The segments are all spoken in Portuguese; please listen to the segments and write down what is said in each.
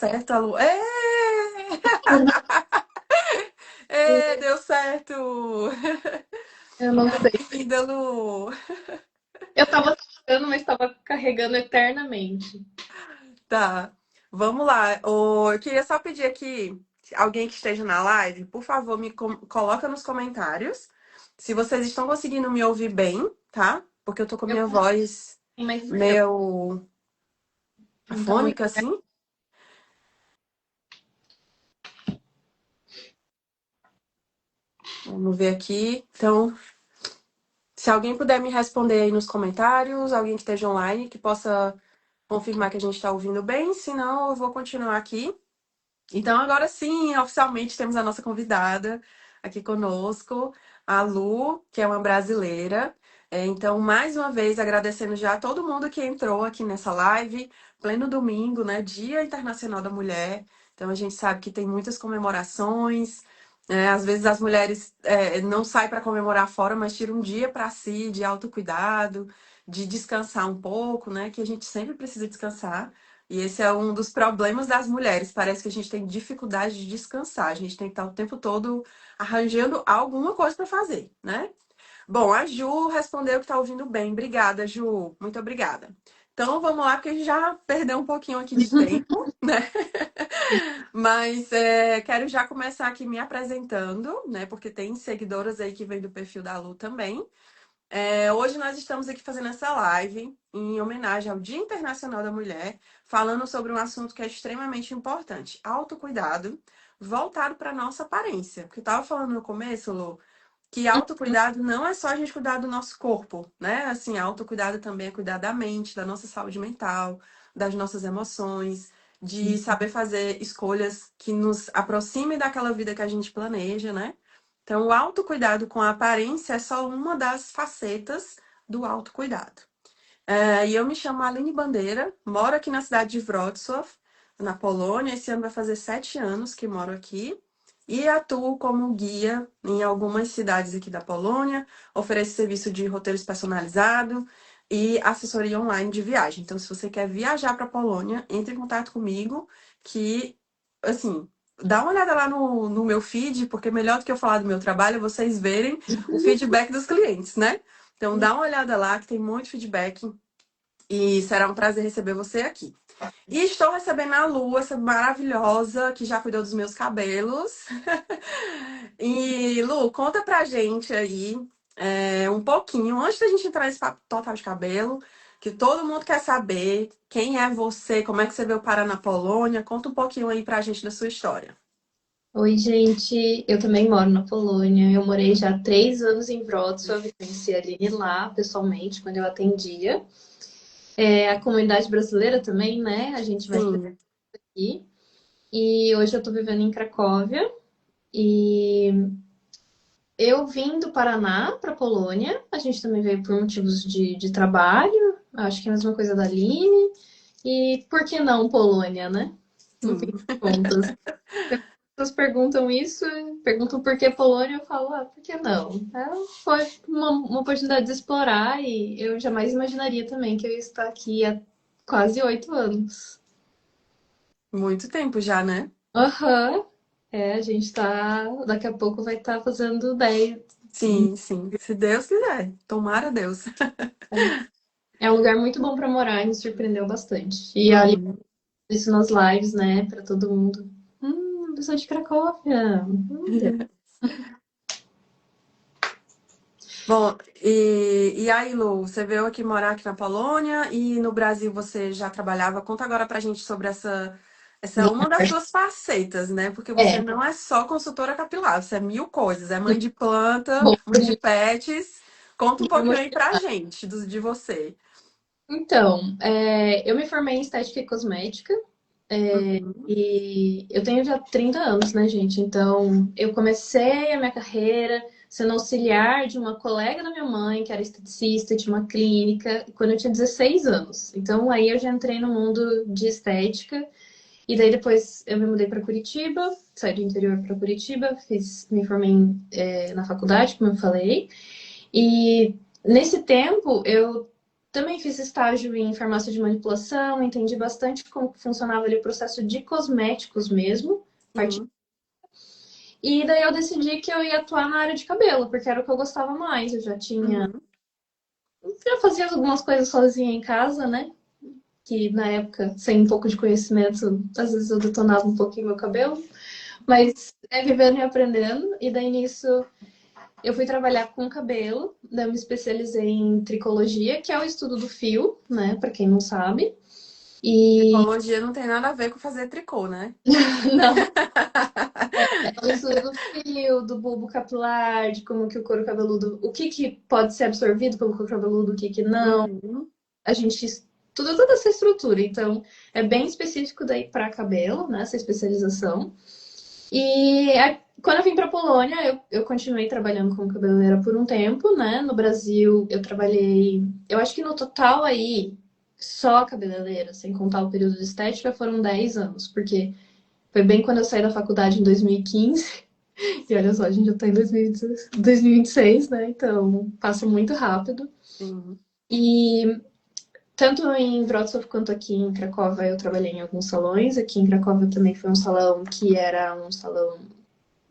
Certo, Lu. Deu certo! Eu não sei. Bem-vinda, Lu! Eu tava tentando, mas tava carregando eternamente. Tá, vamos lá. Eu queria só pedir aqui, alguém que esteja na live, por favor, coloca nos comentários se vocês estão conseguindo me ouvir bem, tá? Porque eu tô com a Eu minha consigo, voz mas eu meio não tá muito. afônica, assim. Vamos ver aqui. Então, se alguém puder me responder aí nos comentários, alguém que esteja online, que possa confirmar que a gente está ouvindo bem, senão eu vou continuar aqui. Então, agora sim, oficialmente temos a nossa convidada aqui conosco, a Lu, que é uma brasileira. Então, mais uma vez, agradecendo já a todo mundo que entrou aqui nessa live, pleno domingo, né? Dia Internacional da Mulher. Então, a gente sabe que tem muitas comemorações. Às vezes as mulheres não saem para comemorar fora, mas tiram um dia para si, de autocuidado, de descansar um pouco, né? Que a gente sempre precisa descansar. E esse é um dos problemas das mulheres. Parece que a gente tem dificuldade de descansar. A gente tem que estar o tempo todo arranjando alguma coisa para fazer, né? Bom, a Ju respondeu que está ouvindo bem. Obrigada, Ju. Muito obrigada. Então vamos lá, porque a gente já perdeu um pouquinho aqui de tempo, né? Mas quero já começar aqui me apresentando, né? Porque tem seguidoras aí que vêm do perfil da Lu também. Hoje nós estamos aqui fazendo essa live em homenagem ao Dia Internacional da Mulher, falando sobre um assunto que é extremamente importante, autocuidado, voltado para a nossa aparência. Porque eu estava falando no começo, Lu, que autocuidado não é só a gente cuidar do nosso corpo, né? Assim, autocuidado também é cuidar da mente, da nossa saúde mental, das nossas emoções, de saber fazer escolhas que nos aproximem daquela vida que a gente planeja, né? Então, o autocuidado com a aparência é só uma das facetas do autocuidado. E eu me chamo Aline Bandeira, moro aqui na cidade de Wrocław, na Polônia. Esse ano vai fazer 7 anos que moro aqui. E atuo como guia em algumas cidades aqui da Polônia. Ofereço serviço de roteiros personalizado e assessoria online de viagem. Então, se você quer viajar para a Polônia, entre em contato comigo, que, assim, dá uma olhada lá no meu feed, porque melhor do que eu falar do meu trabalho é vocês verem o feedback dos clientes, né? Então, dá uma olhada lá, que tem muito feedback. E será um prazer receber você aqui. E estou recebendo a Lu, essa maravilhosa que já cuidou dos meus cabelos. E, Lu, conta pra gente aí um pouquinho, antes da gente entrar nesse papo total de cabelo, que todo mundo quer saber quem é você, como é que você veio parar na Polônia. Conta um pouquinho aí pra gente da sua história. Oi, gente. Eu também moro na Polônia. Eu morei já há 3 anos em Wrocław. Eu conheci a Aline lá, pessoalmente, quando eu atendia. A comunidade brasileira também, né? A gente vai Sim. aqui. E hoje eu tô vivendo em Cracóvia. E eu vim do Paraná para Polônia. A gente também veio por motivos de trabalho. Acho que é a mesma coisa da Aline. E por que não Polônia, né? No fim Sim. das contas. Pessoas perguntam isso, perguntam por que Polônia, eu falo, por que não? Foi uma oportunidade de explorar e eu jamais imaginaria também que eu ia estar aqui há quase 8 anos. Muito tempo já, né? Aham, a gente tá, daqui a pouco vai estar fazendo 10. Sim, sim. Se Deus quiser. Tomara Deus. É um lugar muito bom para morar e me surpreendeu bastante. E ali, Uhum. isso nas lives, né, para todo mundo. Pessoa de Cracóvia. Deus. Bom, e aí, Lu, você veio aqui morar aqui na Polônia e no Brasil você já trabalhava. Conta agora pra gente sobre essa é uma das suas facetas, né? Porque você É, não é só consultora capilar, você é mil coisas. É mãe de planta, bom, mãe de pets. Conta um pouquinho aí pra gente de você. então, eu me formei em estética e cosmética. Uhum. E eu tenho já 30 anos, né, gente? Então, eu comecei a minha carreira sendo auxiliar de uma colega da minha mãe, que era esteticista, de uma clínica, quando eu tinha 16 anos. Então, aí eu já entrei no mundo de estética. E daí depois eu me mudei para Curitiba, saí do interior para Curitiba, me formei na faculdade, como eu falei. E nesse tempo eu Também fiz estágio em farmácia de manipulação, entendi bastante como que funcionava ali o processo de cosméticos mesmo. Sim. E daí eu decidi que eu ia atuar na área de cabelo, porque era o que eu gostava mais. Eu Uhum. já fazia algumas coisas sozinha em casa, né? Que na época, sem um pouco de conhecimento, às vezes eu detonava um pouquinho meu cabelo. Mas é vivendo e aprendendo. E daí nisso eu fui trabalhar com cabelo, daí eu me especializei em tricologia, que é o estudo do fio, né? Pra quem não sabe. E Tricologia não tem nada a ver com fazer tricô, né? não, é o estudo do fio, do bulbo capilar, de como que o couro cabeludo, o que que pode ser absorvido pelo couro cabeludo, o que que não. Uhum. A gente estuda toda essa estrutura, então é bem específico daí para cabelo, né? Essa especialização. E quando eu vim para Polônia, eu continuei trabalhando como cabeleireira por um tempo, né? No Brasil, eu trabalhei, eu acho que no total aí, só cabeleireira, sem contar o período de estética, foram 10 anos, porque foi bem quando eu saí da faculdade em 2015. E olha só, a gente já tá em 2026, né? Então, passa muito rápido. Sim. E tanto em Wrocław quanto aqui em Cracóvia eu trabalhei em alguns salões. Aqui em Cracóvia também foi um salão que era um salão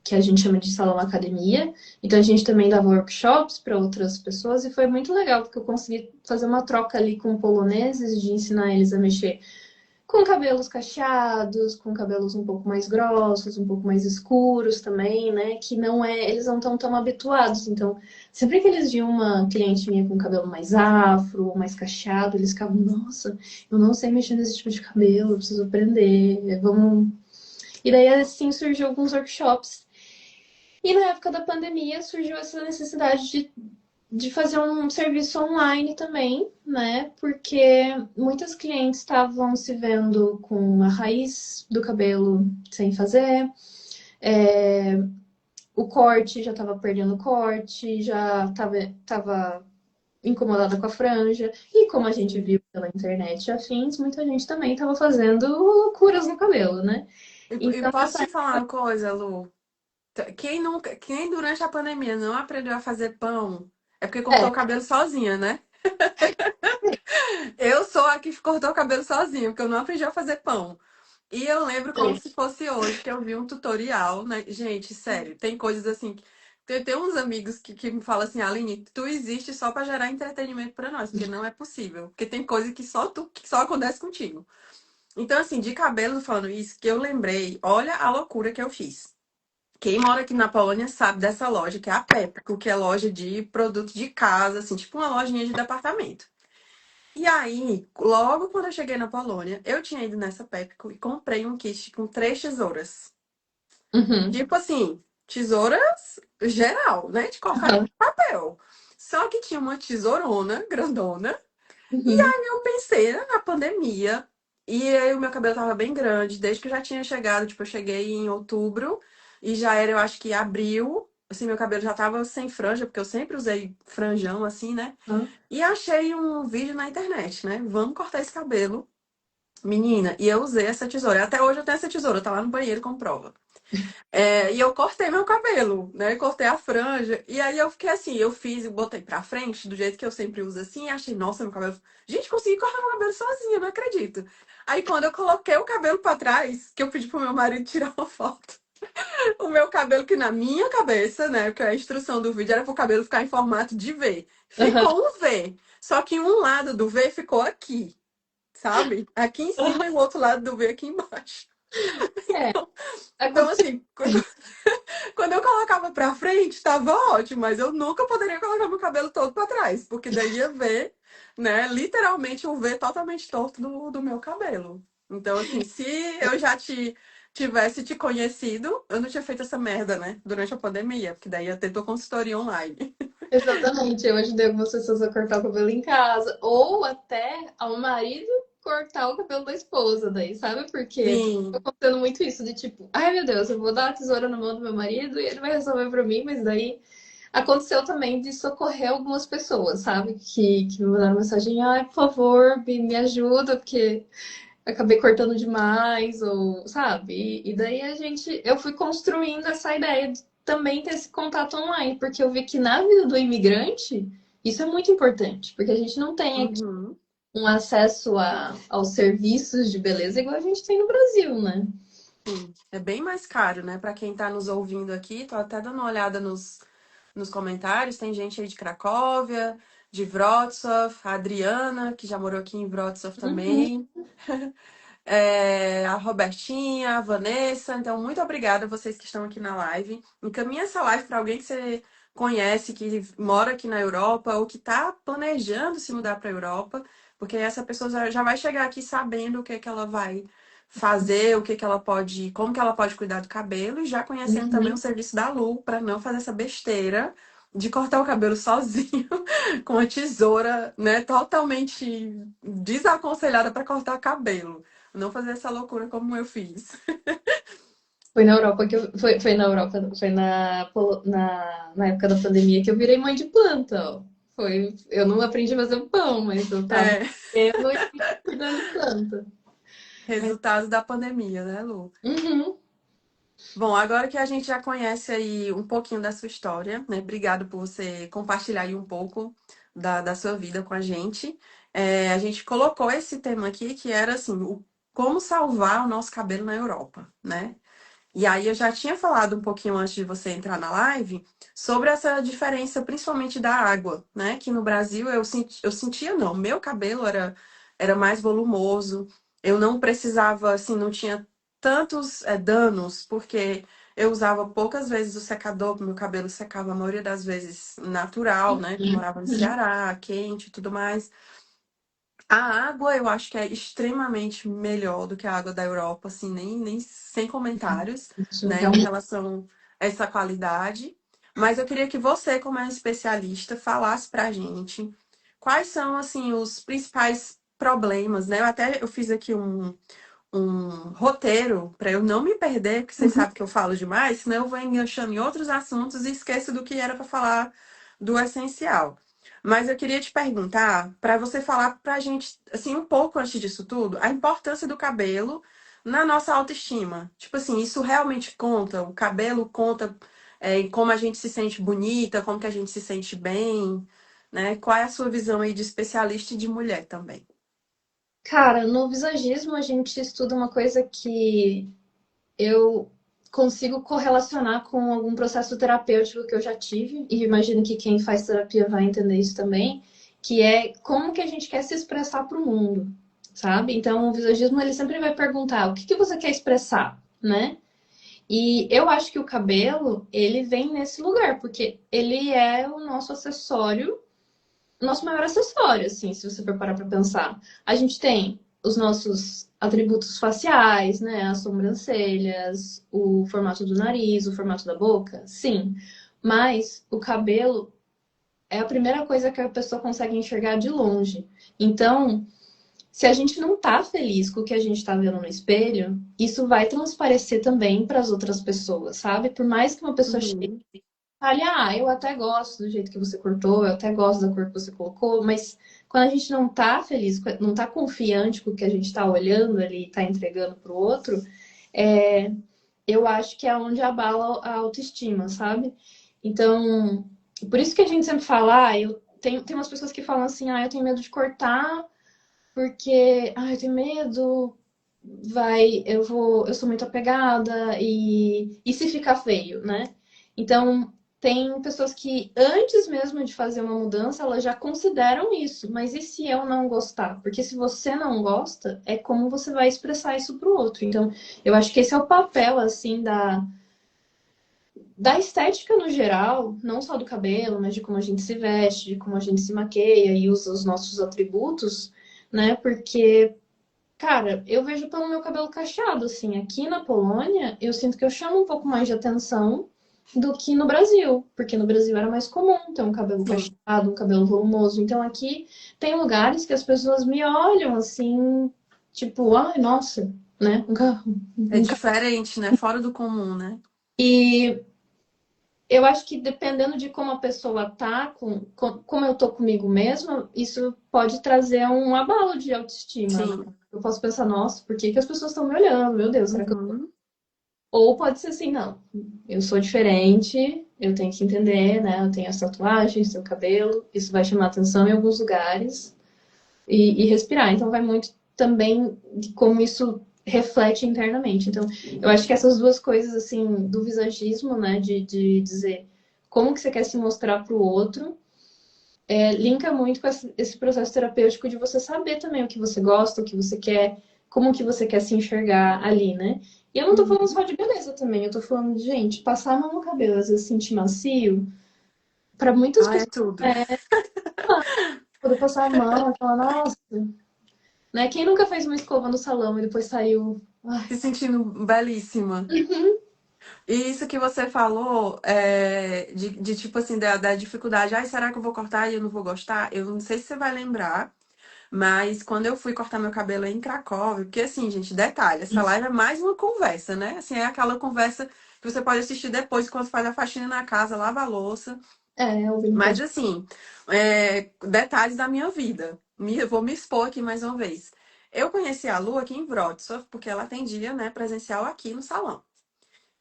que a gente chama de salão academia. Então a gente também dava workshops para outras pessoas e foi muito legal porque eu consegui fazer uma troca ali com poloneses de ensinar eles a mexer com cabelos cacheados, com cabelos um pouco mais grossos, um pouco mais escuros também, né? Que não é, eles não estão tão habituados. Então, sempre que eles viam uma cliente minha com cabelo mais afro, mais cacheado, eles ficavam, nossa, eu não sei mexer nesse tipo de cabelo, eu preciso aprender, vamos. E daí assim surgiu alguns workshops. E na época da pandemia surgiu essa necessidade de fazer um serviço online também, né? Porque muitas clientes estavam se vendo com a raiz do cabelo sem fazer, é, o corte já estava perdendo o corte, já estava incomodada com a franja, e como a gente Sim. viu pela internet e afins, muita gente também estava fazendo loucuras no cabelo, né? E Então, posso essa te falar uma coisa, Lu? Quem nunca, quem durante a pandemia não aprendeu a fazer pão, é porque cortou é, o cabelo sozinha, né? Eu sou a que cortou o cabelo sozinha, porque eu não aprendi a fazer pão. E eu lembro como se fosse hoje que eu vi um tutorial, né? Gente, sério, tem coisas assim. Tem uns amigos que me falam assim, Aline, tu existe só pra gerar entretenimento pra nós, porque não é possível. Porque tem coisa que só tu, que só acontece contigo. Então, assim, de cabelo falando isso, que eu lembrei, olha a loucura que eu fiz. Quem mora aqui na Polônia sabe dessa loja, que é a Pepco, que é loja de produtos de casa, assim, tipo uma lojinha de departamento. E aí, logo quando eu cheguei na Polônia, eu tinha ido nessa Pepco e comprei um kit com 3 tesouras. uhum, Tipo assim, tesouras geral, né? De cortar uhum, papel. Só que tinha uma tesourona grandona. uhum, Eu pensei na pandemia. E aí o meu cabelo tava bem grande, desde que eu já tinha chegado. Tipo, eu cheguei em outubro e já era, eu acho que abril. Assim, meu cabelo já tava sem franja, porque eu sempre usei franjão, assim, né? uhum. E achei um vídeo na internet, né? Vamos cortar esse cabelo. Menina, e eu usei essa tesoura. Até hoje eu tenho essa tesoura, tá lá no banheiro como prova. E eu cortei meu cabelo, né? Cortei a franja. E aí eu fiquei assim, eu fiz e botei pra frente, do jeito que eu sempre uso assim, e achei, nossa, meu cabelo. Gente, consegui cortar meu cabelo sozinha, não acredito. Aí quando eu coloquei o cabelo pra trás, que eu pedi pro meu marido tirar uma foto, o meu cabelo, que na minha cabeça, né? Porque a instrução do vídeo era pro cabelo ficar em formato de V. Ficou um V. Só que um lado do V ficou aqui, sabe? Aqui em cima e o outro lado do V aqui embaixo. É, Então, aconteceu. assim, quando eu colocava pra frente, tava ótimo, mas eu nunca poderia colocar meu cabelo todo pra trás, porque daí ia ver, né, literalmente um V totalmente torto do meu cabelo. Então, assim, se eu já tivesse te conhecido, eu não tinha feito essa merda, né, durante a pandemia, porque daí ia ter tua consultoria online. Exatamente, eu ajudei algumas pessoas a cortar o cabelo em casa, ou até ao marido cortar o cabelo da esposa, daí, sabe? Porque tô Sim, acontecendo muito isso de tipo, ai meu Deus, eu vou dar a tesoura na mão do meu marido e ele vai resolver pra mim, mas daí aconteceu também de socorrer algumas pessoas, sabe? Que me mandaram mensagem, ai, por favor, me ajuda, porque acabei cortando demais, ou sabe? E daí eu fui construindo essa ideia de também ter esse contato online, porque eu vi que na vida do imigrante Isso é muito importante, porque a gente não tem aqui Uhum. um acesso aos serviços de beleza igual a gente tem no Brasil, né? Sim, é bem mais caro, né? Para quem está nos ouvindo aqui, tô até dando uma olhada nos comentários. Tem gente aí de Cracóvia, de Wrocław, a Adriana, que já morou aqui em Wrocław Uhum. também. A Robertinha, a Vanessa. Então, muito obrigada a vocês que estão aqui na live. Encaminha essa live para alguém que você conhece, que mora aqui na Europa ou que está planejando se mudar para a Europa, porque essa pessoa já vai chegar aqui sabendo o que que ela vai fazer, o que que ela pode, como que ela pode cuidar do cabelo e já conhecendo também o Uhum. serviço da Lu para não fazer essa besteira de cortar o cabelo sozinho com a tesoura, né, totalmente desaconselhada para cortar cabelo. Não fazer essa loucura como eu fiz. Foi na Europa que eu. Foi na Europa, não, foi na época da pandemia que eu virei mãe de planta, ó. Foi, eu não aprendi a fazer pão, mas eu tava É, vendo e cuidando de planta. Mas, resultado da pandemia, né, Lu? uhum. Bom, agora que a gente já conhece aí um pouquinho da sua história, né? Obrigado por você compartilhar aí um pouco da sua vida com a gente. A gente colocou esse tema aqui que era assim, como salvar o nosso cabelo na Europa, né? E aí eu já tinha falado um pouquinho antes de você entrar na live sobre essa diferença, principalmente da água, né? Que no Brasil eu sentia não, meu cabelo era mais volumoso, eu não precisava, assim, não tinha tantos danos, porque eu usava poucas vezes o secador, meu cabelo secava a maioria das vezes natural, né? Que eu morava no Ceará, quente e tudo mais. A água eu acho que é extremamente melhor do que a água da Europa, assim, nem sem comentários, Isso né, em realmente. relação a essa qualidade. Mas eu queria que você, como é um especialista, falasse pra gente quais são, assim, os principais problemas, né? Eu fiz aqui um roteiro para eu não me perder, porque vocês sabem que eu falo demais, senão eu vou enganchando em outros assuntos e esqueço do que era para falar do essencial. Mas eu queria te perguntar, para você falar para a gente, assim, um pouco antes disso tudo, a importância do cabelo na nossa autoestima. Tipo assim, isso realmente conta? O cabelo conta, em como a gente se sente bonita, como que a gente se sente bem, né? Qual é a sua visão aí de especialista e de mulher também? Cara, no visagismo a gente estuda uma coisa que eu consigo correlacionar com algum processo terapêutico que eu já tive, e imagino que quem faz terapia vai entender isso também, que é como que a gente quer se expressar para o mundo, sabe? Então, o visagismo ele sempre vai perguntar o que que você quer expressar, né? E eu acho que o cabelo, ele vem nesse lugar, porque ele é o nosso acessório, nosso maior acessório, assim, se você for parar para pensar. A gente tem os nossos atributos faciais, né? As sobrancelhas, o formato do nariz, o formato da boca, sim. Mas o cabelo é a primeira coisa que a pessoa consegue enxergar de longe. Então, se a gente não tá feliz com o que a gente tá vendo no espelho, isso vai transparecer também para as outras pessoas, sabe? Por mais que uma pessoa Uhum. fale, eu até gosto do jeito que você cortou, eu até gosto da cor que você colocou, mas quando a gente não tá feliz, não tá confiante com o que a gente tá olhando ali, tá entregando pro outro, é, eu acho que é onde abala a autoestima, sabe? Então, por isso que a gente sempre fala, tem umas pessoas que falam assim, eu tenho medo de cortar, porque, eu tenho medo, eu sou muito apegada e se ficar feio, né? Então, tem pessoas que antes mesmo de fazer uma mudança, elas já consideram isso, mas e se eu não gostar? Porque se você não gosta, é como você vai expressar isso pro outro. Então, eu acho que esse é o papel assim da estética no geral, não só do cabelo, mas de como a gente se veste, de como a gente se maqueia e usa os nossos atributos, né? Porque cara, eu vejo pelo meu cabelo cacheado, assim. Aqui na Polônia, eu sinto que eu chamo um pouco mais de atenção do que no Brasil, porque no Brasil era mais comum ter um cabelo Sim. cacheado, um cabelo volumoso. Então aqui tem lugares que as pessoas me olham assim, tipo, ai, nossa, né? É diferente, né? Fora do comum, né? E eu acho que dependendo de como a pessoa tá, como eu tô comigo mesma, isso pode trazer um abalo de autoestima, né? Sim. Eu posso pensar, nossa, por que que as pessoas estão me olhando? Meu Deus, será que eu Uhum. Ou pode ser assim, não. Eu sou diferente, eu tenho que entender, né? Eu tenho as tatuagens, tenho cabelo, isso vai chamar atenção em alguns lugares e respirar. Então vai muito também de como isso reflete internamente. Então, eu acho que essas duas coisas, assim, do visagismo, né? De dizer como que você quer se mostrar para o outro, linka muito com esse processo terapêutico de você saber também o que você gosta, o que você quer, como que você quer se enxergar ali, né? E eu não tô falando Uhum. só de beleza também, eu tô falando de, gente, passar a mão no cabelo, às vezes sentir macio, para muitas Ah, é pessoas, tudo. poder passar a mão e falar, nossa, né? Quem nunca fez uma escova no salão e depois saiu, ai, Se sentindo belíssima. uhum, E isso que você falou, de tipo assim, da dificuldade, ai, será que eu vou cortar e eu não vou gostar? Eu não sei se você vai lembrar, mas quando eu fui cortar meu cabelo em Cracóvia, porque assim, gente, detalhe, essa live é mais uma conversa, né? Assim, é aquela conversa que você pode assistir depois, quando faz a faxina na casa, lava a louça. ouvindo Mas pode. assim, detalhes da minha vida. Eu vou me expor aqui mais uma vez. Eu conheci a Lu aqui em Wrocław, porque ela atendia, né, presencial aqui no salão.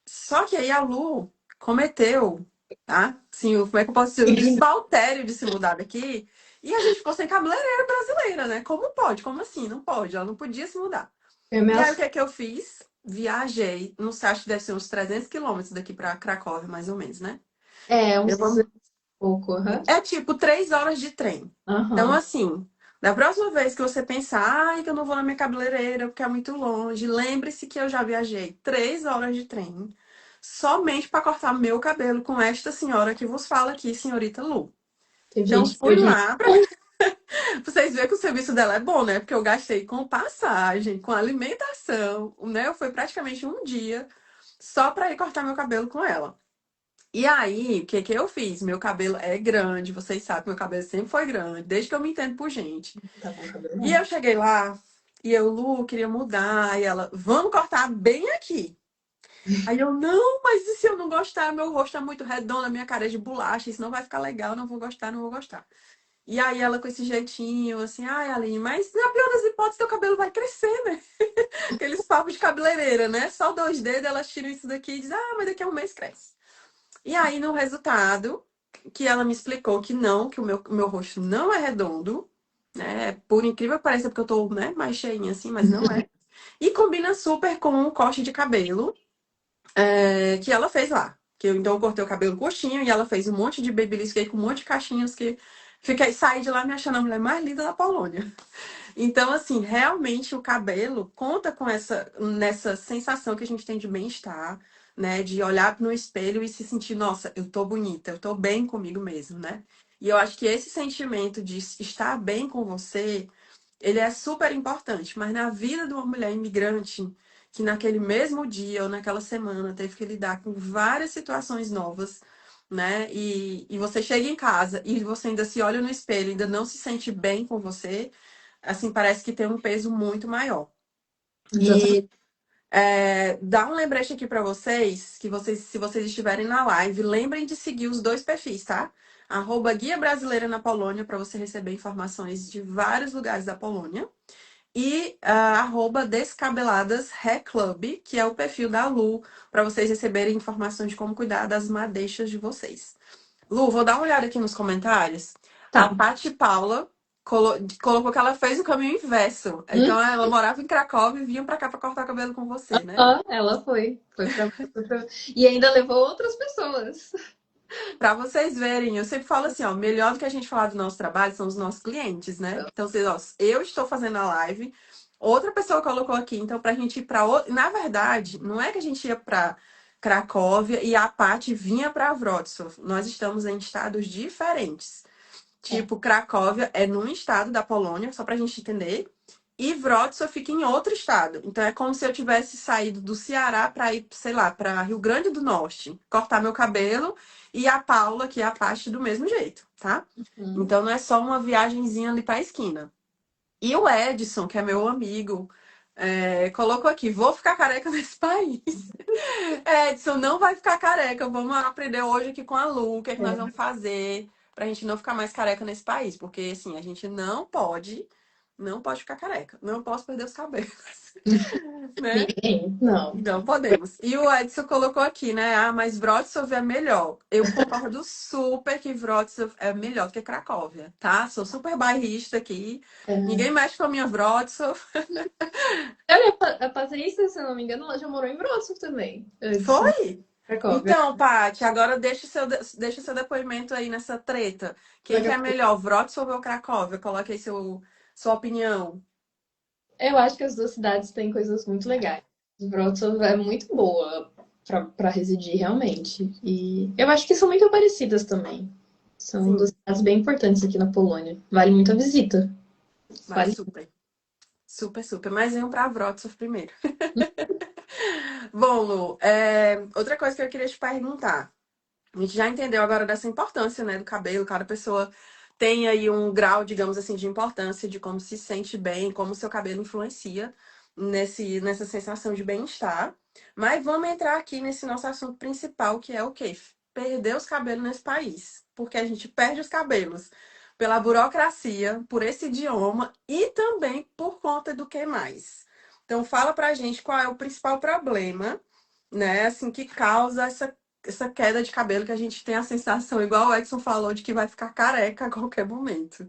Só que aí a Lu cometeu, tá? Sim, como é que eu posso dizer? O desvaltério de se mudar daqui. E a gente ficou sem cabeleireira brasileira, né? Como pode? Como assim? Não pode. Ela não podia se mudar. É E aí o ameaçado. que é que eu fiz? Viajei, não sei, acho que deve ser uns 300 quilômetros daqui pra Cracóvia, mais ou menos, né? É, uns Eu 200 vou... e pouco, aham. É tipo 3 horas de trem. Então, Aham. assim, da próxima vez que você pensar, ai, que eu não vou na minha cabeleireira porque é muito longe, lembre-se que eu já viajei 3 horas de trem somente para cortar meu cabelo com esta senhora que vos fala aqui, senhorita Lu. Tem Então, gente que eu fui digo, lá pra vocês verem que o serviço dela é bom, né? Porque eu gastei com passagem, com alimentação, né? Eu fui praticamente um dia só para ir cortar meu cabelo com ela. E aí, o que que eu fiz? Meu cabelo é grande, vocês sabem que meu cabelo sempre foi grande, desde que eu me entendo por gente. tá com cabelo E não. eu cheguei lá, e eu, Lu, queria mudar, e ela, vamos cortar bem aqui. Aí eu, não, mas e se eu não gostar? Meu rosto é muito redondo, a minha cara é de bolacha, isso não vai ficar legal, não vou gostar, não vou gostar. E aí ela com esse jeitinho, assim, ai, Aline, mas na pior das hipóteses, teu cabelo vai crescer, né? Aqueles papos de cabeleireira, né? Só 2 dedos, elas tiram isso daqui e dizem, ah, mas daqui a um mês cresce. E aí, no resultado, que ela me explicou que não, que o meu rosto não é redondo, né? Por incrível que pareça, porque eu tô, né, mais cheinha assim, mas não é. E combina super com o corte de cabelo que ela fez lá. Então eu cortei o cabelo curtinho e ela fez um monte de babyliss, fiquei com um monte de caixinhas que saí de lá me achando a mulher mais linda da Polônia. Então, assim, realmente o cabelo conta com nessa sensação que a gente tem de bem-estar, né? De olhar no espelho e se sentir, nossa, eu tô bonita, eu tô bem comigo mesmo, né? E eu acho que esse sentimento de estar bem com você, ele é super importante. Mas na vida de uma mulher imigrante, que naquele mesmo dia ou naquela semana teve que lidar com várias situações novas, né? E você chega em casa e você ainda se olha no espelho, ainda não se sente bem com você, assim, parece que tem um peso muito maior. Exatamente. E dá um lembrete aqui para vocês, que vocês, se vocês estiverem na live, lembrem de seguir os dois perfis, tá? @Guia Brasileira na Polônia, para você receber informações de vários lugares da Polônia. E @Descabeladas Hair Club, que é o perfil da Lu, para vocês receberem informações de como cuidar das madeixas de vocês. Lu, vou dar uma olhada aqui nos comentários. A Tá. Paty Paula colocou que ela fez o caminho inverso. Então, ela morava em Cracóvia e vinha pra cá pra cortar cabelo com você, né? Ela foi. E ainda levou outras pessoas. Pra vocês verem, eu sempre falo assim, ó, melhor do que a gente falar do nosso trabalho são os nossos clientes, né? Então, vocês, ó, eu estou fazendo a live, outra pessoa colocou aqui, então pra gente ir pra outra... Na verdade, não é que a gente ia pra Cracóvia e a Paty vinha pra Wrocław. Nós estamos em estados diferentes. É. Tipo, Cracóvia é num estado da Polônia, só pra gente entender. E Wrocław fica em outro estado. Então é como se eu tivesse saído do Ceará para ir, sei lá, para Rio Grande do Norte, cortar meu cabelo e a Paula, que é a parte do mesmo jeito, tá? Hum. Então não é só uma viagenzinha ali para a esquina. E o Edson, que é meu amigo, colocou aqui: vou ficar careca nesse país. Edson, não vai ficar careca. Vamos aprender hoje aqui com a Lu o que é que nós É. vamos fazer pra gente não ficar mais careca nesse país. Porque, assim, a gente não pode, não pode ficar careca. Não posso perder os cabelos, né? Ninguém? Não. Não podemos. E o Edson colocou aqui, né? Ah, mas Wrocław é melhor. Eu concordo super que Wrocław é melhor do que Cracóvia, tá? Sou super bairrista aqui. É. Ninguém mexe com a minha Wrocław. Olha, a Patrícia, se eu não me engano, ela já morou em Wrocław também, antes, em Foi? Cracóvia. Então, Paty, agora deixa seu depoimento aí nessa treta. Quem que é melhor, Wrocław ou Cracóvia? Coloque aí sua opinião. Eu acho que as duas cidades têm coisas muito legais. Wrocław é muito boa para residir, realmente. E eu acho que são muito parecidas também. São duas Sim, cidades bem importantes aqui na Polônia. Vale muito a visita. vai Vale. super. Super, super. Mas venham pra Wrocław primeiro. Bom, Lu, outra coisa que eu queria te perguntar. A gente já entendeu agora dessa importância, né, do cabelo. Cada pessoa tem aí um grau, digamos assim, de importância de como se sente bem, como o seu cabelo influencia nessa sensação de bem-estar. Mas vamos entrar aqui nesse nosso assunto principal, que é o quê? Perder os cabelos nesse país. Porque a gente perde os cabelos pela burocracia, por esse idioma e também por conta do que mais. Então, fala pra gente qual é o principal problema, né, assim, que causa essa queda de cabelo que a gente tem a sensação, igual o Edson falou, de que vai ficar careca a qualquer momento.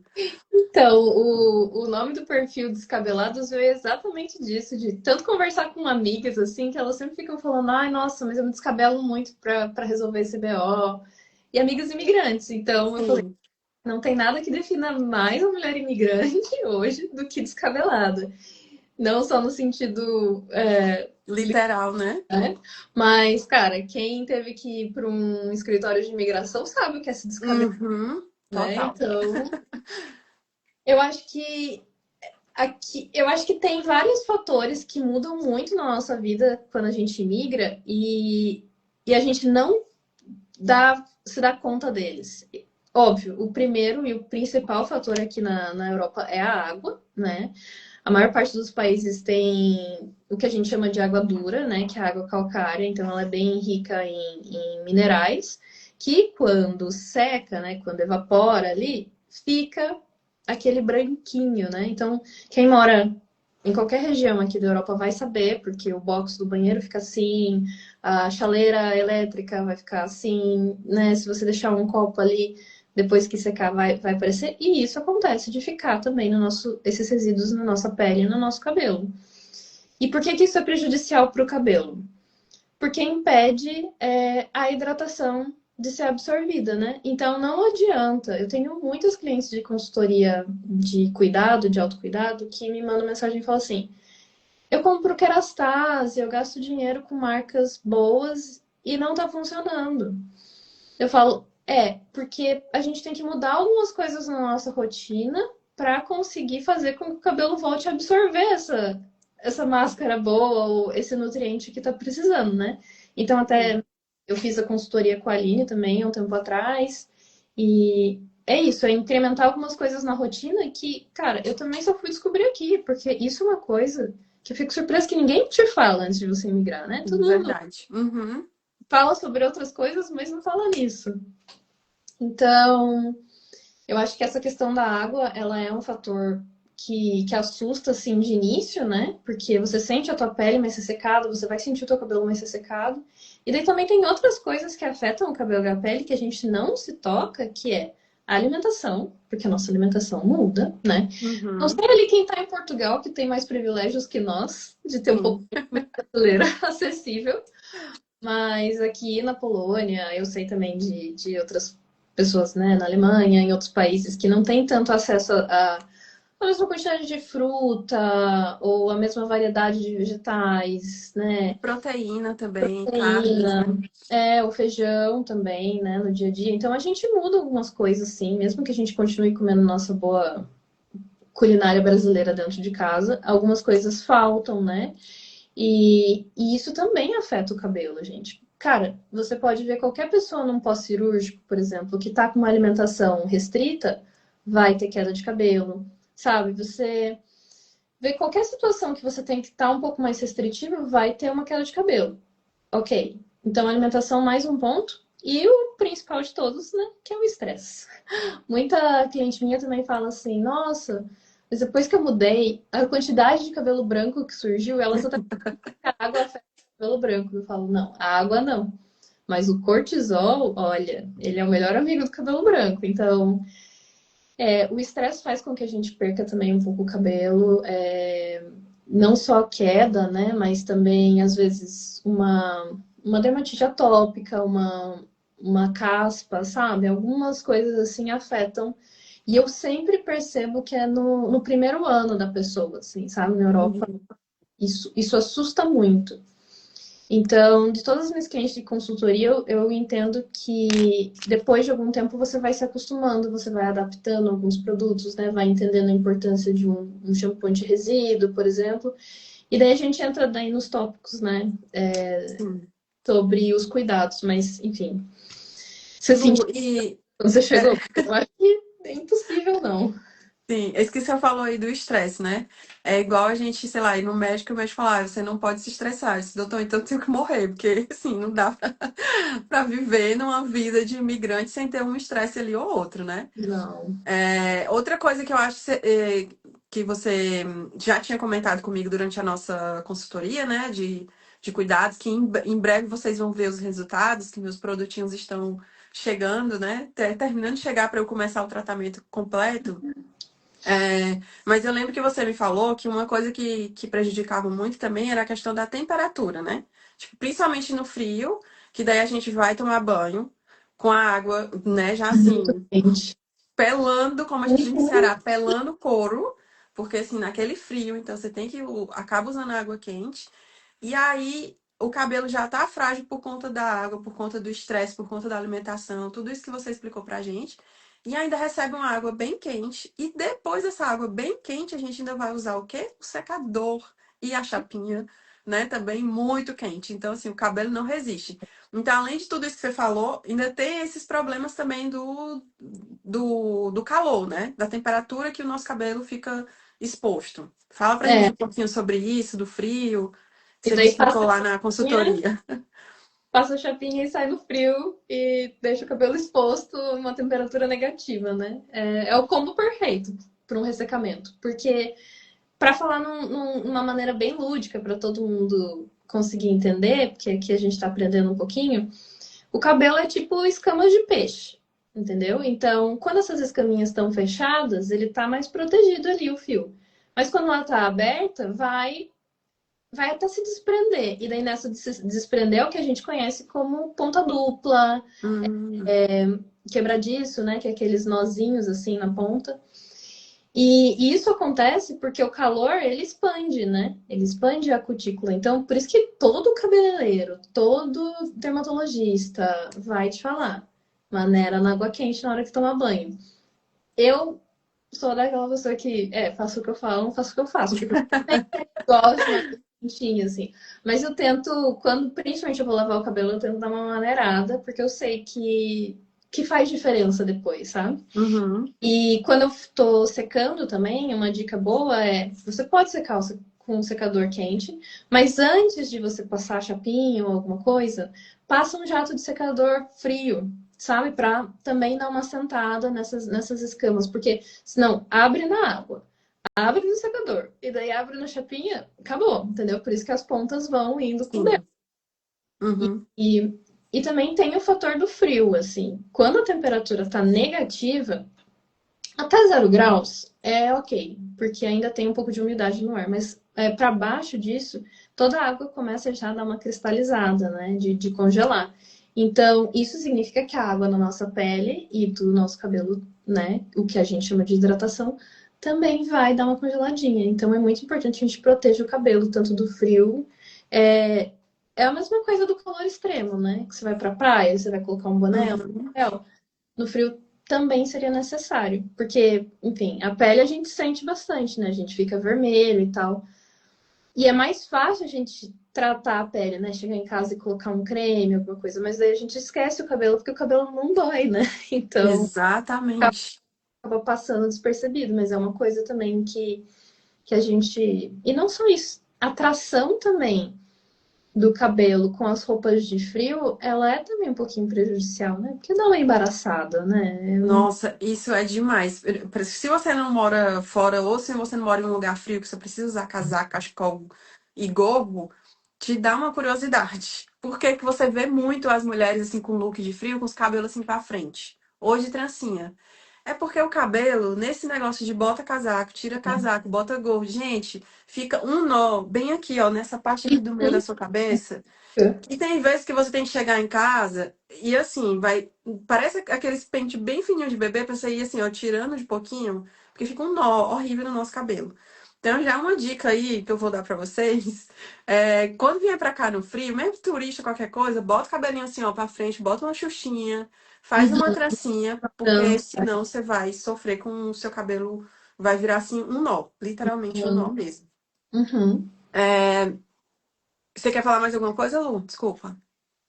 Então, o nome do perfil Descabelados veio exatamente disso, de tanto conversar com amigas, assim, que elas sempre ficam falando, ai, nossa, mas eu me descabelo muito para resolver esse BO. E amigas imigrantes. Então, eu falei, Sim, não tem nada que defina mais uma mulher imigrante hoje do que descabelada. Não só no sentido, literal, né? né? Mas, cara, quem teve que ir para um escritório de imigração sabe o que é se descabelar, Uhum, né? total. Então, eu acho que eu acho que tem vários fatores que mudam muito na nossa vida quando a gente imigra e a gente não se dá conta deles. Óbvio, o primeiro e o principal fator aqui na Europa é a água, né? A maior parte dos países tem o que a gente chama de água dura, né? Que é a água calcária, então ela é bem rica em minerais, que quando seca, né? Quando evapora ali, fica aquele branquinho, né? Então, quem mora em qualquer região aqui da Europa vai saber, porque o box do banheiro fica assim, a chaleira elétrica vai ficar assim, né? Se você deixar um copo ali, depois que secar, vai aparecer. E isso acontece de ficar também no nosso, esses resíduos na nossa pele e no nosso cabelo. E por que isso é prejudicial para o cabelo? Porque impede a hidratação de ser absorvida, né? Então não adianta. Eu tenho muitos clientes de consultoria de cuidado, de autocuidado, que me mandam mensagem e falam assim: eu compro Kerastase, eu gasto dinheiro com marcas boas e não tá funcionando. Eu falo, porque a gente tem que mudar algumas coisas na nossa rotina para conseguir fazer com que o cabelo volte a absorver essa máscara boa ou esse nutriente que tá precisando, né? Então, Sim. até eu fiz a consultoria com a Aline também há um tempo atrás, e é isso, é incrementar algumas coisas na rotina que, cara, eu também só fui descobrir aqui, porque isso é uma coisa que eu fico surpresa que ninguém te fala antes de você migrar, né? Todo mundo Verdade. Uhum. fala sobre outras coisas, mas não fala nisso. Então, eu acho que essa questão da água, ela é um fator que assusta, assim, de início, né? Porque você sente a tua pele mais ressecada, você vai sentir o teu cabelo mais ressecado. E daí também tem outras coisas que afetam o cabelo e a pele que a gente não se toca, que é a alimentação, porque a nossa alimentação muda, né? Não Uhum. sei ali quem tá em Portugal que tem mais privilégios que nós, de ter um pouco Sim. de brasileira acessível, mas aqui na Polônia, eu sei também de outras pessoas, né, na Alemanha, em outros países, que não têm tanto acesso a mesma quantidade de fruta ou a mesma variedade de vegetais, né? Proteína também, carnes, Proteína, né? o feijão também, né, no dia a dia. Então a gente muda algumas coisas, sim, mesmo que a gente continue comendo nossa boa culinária brasileira dentro de casa, algumas coisas faltam, né? E isso também afeta o cabelo, gente. Cara, você pode ver qualquer pessoa num pós-cirúrgico, por exemplo, que tá com uma alimentação restrita, vai ter queda de cabelo, sabe? Você vê qualquer situação que você tem que estar um pouco mais restritivo, vai ter uma queda de cabelo. Ok. Então, alimentação mais um ponto. E o principal de todos, né? Que é o estresse. Muita cliente minha também fala assim: nossa, Mas depois que eu mudei, a quantidade de cabelo branco que surgiu, ela só tá a água afeta o cabelo branco. Eu falo, não, a água não. Mas o cortisol, olha, ele é o melhor amigo do cabelo branco. Então, o estresse faz com que a gente perca também um pouco o cabelo. Não só a queda, né? Mas também, às vezes, uma dermatite atópica, uma caspa, sabe? Algumas coisas assim afetam. E eu sempre percebo que é no primeiro ano da pessoa, assim, sabe? Na Europa, Uhum. isso assusta muito. Então, de todas as minhas clientes de consultoria, eu entendo que depois de algum tempo você vai se acostumando, você vai adaptando alguns produtos, né? Vai entendendo a importância de um shampoo anti-resíduo, por exemplo. E daí a gente entra daí nos tópicos, né? Sim. Sobre os cuidados, mas, enfim. Você sentiu E quando você é, chegou? Eu acho que é impossível, não. sim, é isso que você falou aí do estresse, né? É igual a gente, sei lá, ir no médico e o médico falar, você não pode se estressar. Esse doutor, então eu tenho que morrer, porque assim, não dá pra viver numa vida de imigrante sem ter um estresse ali ou outro, né? Não. Outra coisa que eu acho que você já tinha comentado comigo durante a nossa consultoria, né? De cuidados, que em breve vocês vão ver os resultados, que meus produtinhos estão chegando, né? Terminando de chegar para eu começar o tratamento completo. Mas eu lembro que você me falou que uma coisa que prejudicava muito também era a questão da temperatura, né? Tipo, principalmente no frio, que daí a gente vai tomar banho com a água, né? Já Muito assim, quente. pelando, como a gente diz no Ceará, pelando o couro, porque assim, naquele frio, então você tem que acaba usando água quente. E aí o cabelo já tá frágil por conta da água, por conta do estresse, por conta da alimentação, tudo isso que você explicou pra gente. E ainda recebe uma água bem quente. E depois dessa água bem quente, a gente ainda vai usar o quê? O secador e a chapinha, né? Também muito quente. Então, assim, o cabelo não resiste. Então, além de tudo isso que você falou, ainda tem esses problemas também do calor, né? Da temperatura que o nosso cabelo fica exposto. Fala pra É, gente um pouquinho sobre isso, do frio, que e você me daí explicou lá na consultoria. passa a chapinha e sai no frio e deixa o cabelo exposto a uma temperatura negativa, né? É o combo perfeito para um ressecamento. Porque, para falar numa maneira bem lúdica, para todo mundo conseguir entender, porque aqui a gente está aprendendo um pouquinho, o cabelo é tipo escamas de peixe, entendeu? Então, quando essas escaminhas estão fechadas, ele está mais protegido ali, o fio. Mas quando ela está aberta, vai até se desprender. E daí nessa de se desprender é o que a gente conhece como ponta dupla, Hum, quebradiço, né? Que é aqueles nozinhos assim na ponta. E isso acontece porque o calor, ele expande, né? Ele expande a cutícula. Então, por isso que todo cabeleireiro, todo dermatologista vai te falar, maneira na água quente na hora que toma banho. Eu sou daquela pessoa que, faço o que eu falo, não faço o que eu faço, porque gosto de uma coisa quentinha, assim. Mas eu tento, quando principalmente eu vou lavar o cabelo, eu tento dar uma maneirada, porque eu sei que faz diferença depois, sabe? uhum, E quando eu tô secando também, uma dica boa é, você pode secar com um secador quente, mas antes de você passar a chapinha ou alguma coisa, passa um jato de secador frio, sabe? Pra também dar uma sentada nessas escamas, porque senão abre na água. Abre no secador. E daí abre na chapinha, acabou, entendeu? Por isso que as pontas vão indo pro dedo. sim, uhum, E, e também tem o fator do frio, assim. Quando a temperatura tá negativa, até 0 graus é ok, porque ainda tem um pouco de umidade no ar, mas para baixo disso, toda a água começa já a dar uma cristalizada, né? De congelar. Então, isso significa que a água na nossa pele e do nosso cabelo, né? O que a gente chama de hidratação, também vai dar uma congeladinha. Então, é muito importante a gente proteger o cabelo, tanto do frio. É, é a mesma coisa do calor extremo, né? Que você vai pra praia, você vai colocar um boné, um uhum, chapéu. No frio também seria necessário, porque, enfim, a pele a gente sente bastante, né? A gente fica vermelho e tal. E é mais fácil a gente tratar a pele, né? Chegar em casa e colocar um creme, alguma coisa, mas aí a gente esquece o cabelo, porque o cabelo não dói, né? Então exatamente. acaba passando despercebido, mas é uma coisa também que a gente. E não só isso, atração também. do cabelo com as roupas de frio, ela é também um pouquinho prejudicial, né? Porque dá uma embaraçada, né? Nossa, isso é demais. Se você não mora fora ou se você não mora em um lugar frio que você precisa usar casaco, cachecol e gorro, te dá uma curiosidade. Por que que você vê muito as mulheres assim com look de frio, com os cabelos assim pra frente? Ou de trancinha. É porque o cabelo, nesse negócio de bota casaco, tira casaco, bota gorro, gente, fica um nó bem aqui, ó, nessa parte aqui do meio da sua cabeça. E tem vezes que você tem que chegar em casa e assim, vai. Parece aqueles pente bem fininho de bebê pra você ir assim, ó, tirando de pouquinho, porque fica um nó horrível no nosso cabelo. Então, já uma dica aí que eu vou dar pra vocês quando vier pra cá no frio, mesmo turista, qualquer coisa, bota o cabelinho assim, ó, pra frente, bota uma xuxinha, faz uma Uhum. trancinha, porque senão você vai sofrer com o seu cabelo, vai virar assim um nó, literalmente um nó mesmo. Uhum. É, você quer falar mais alguma coisa, Lu? Desculpa.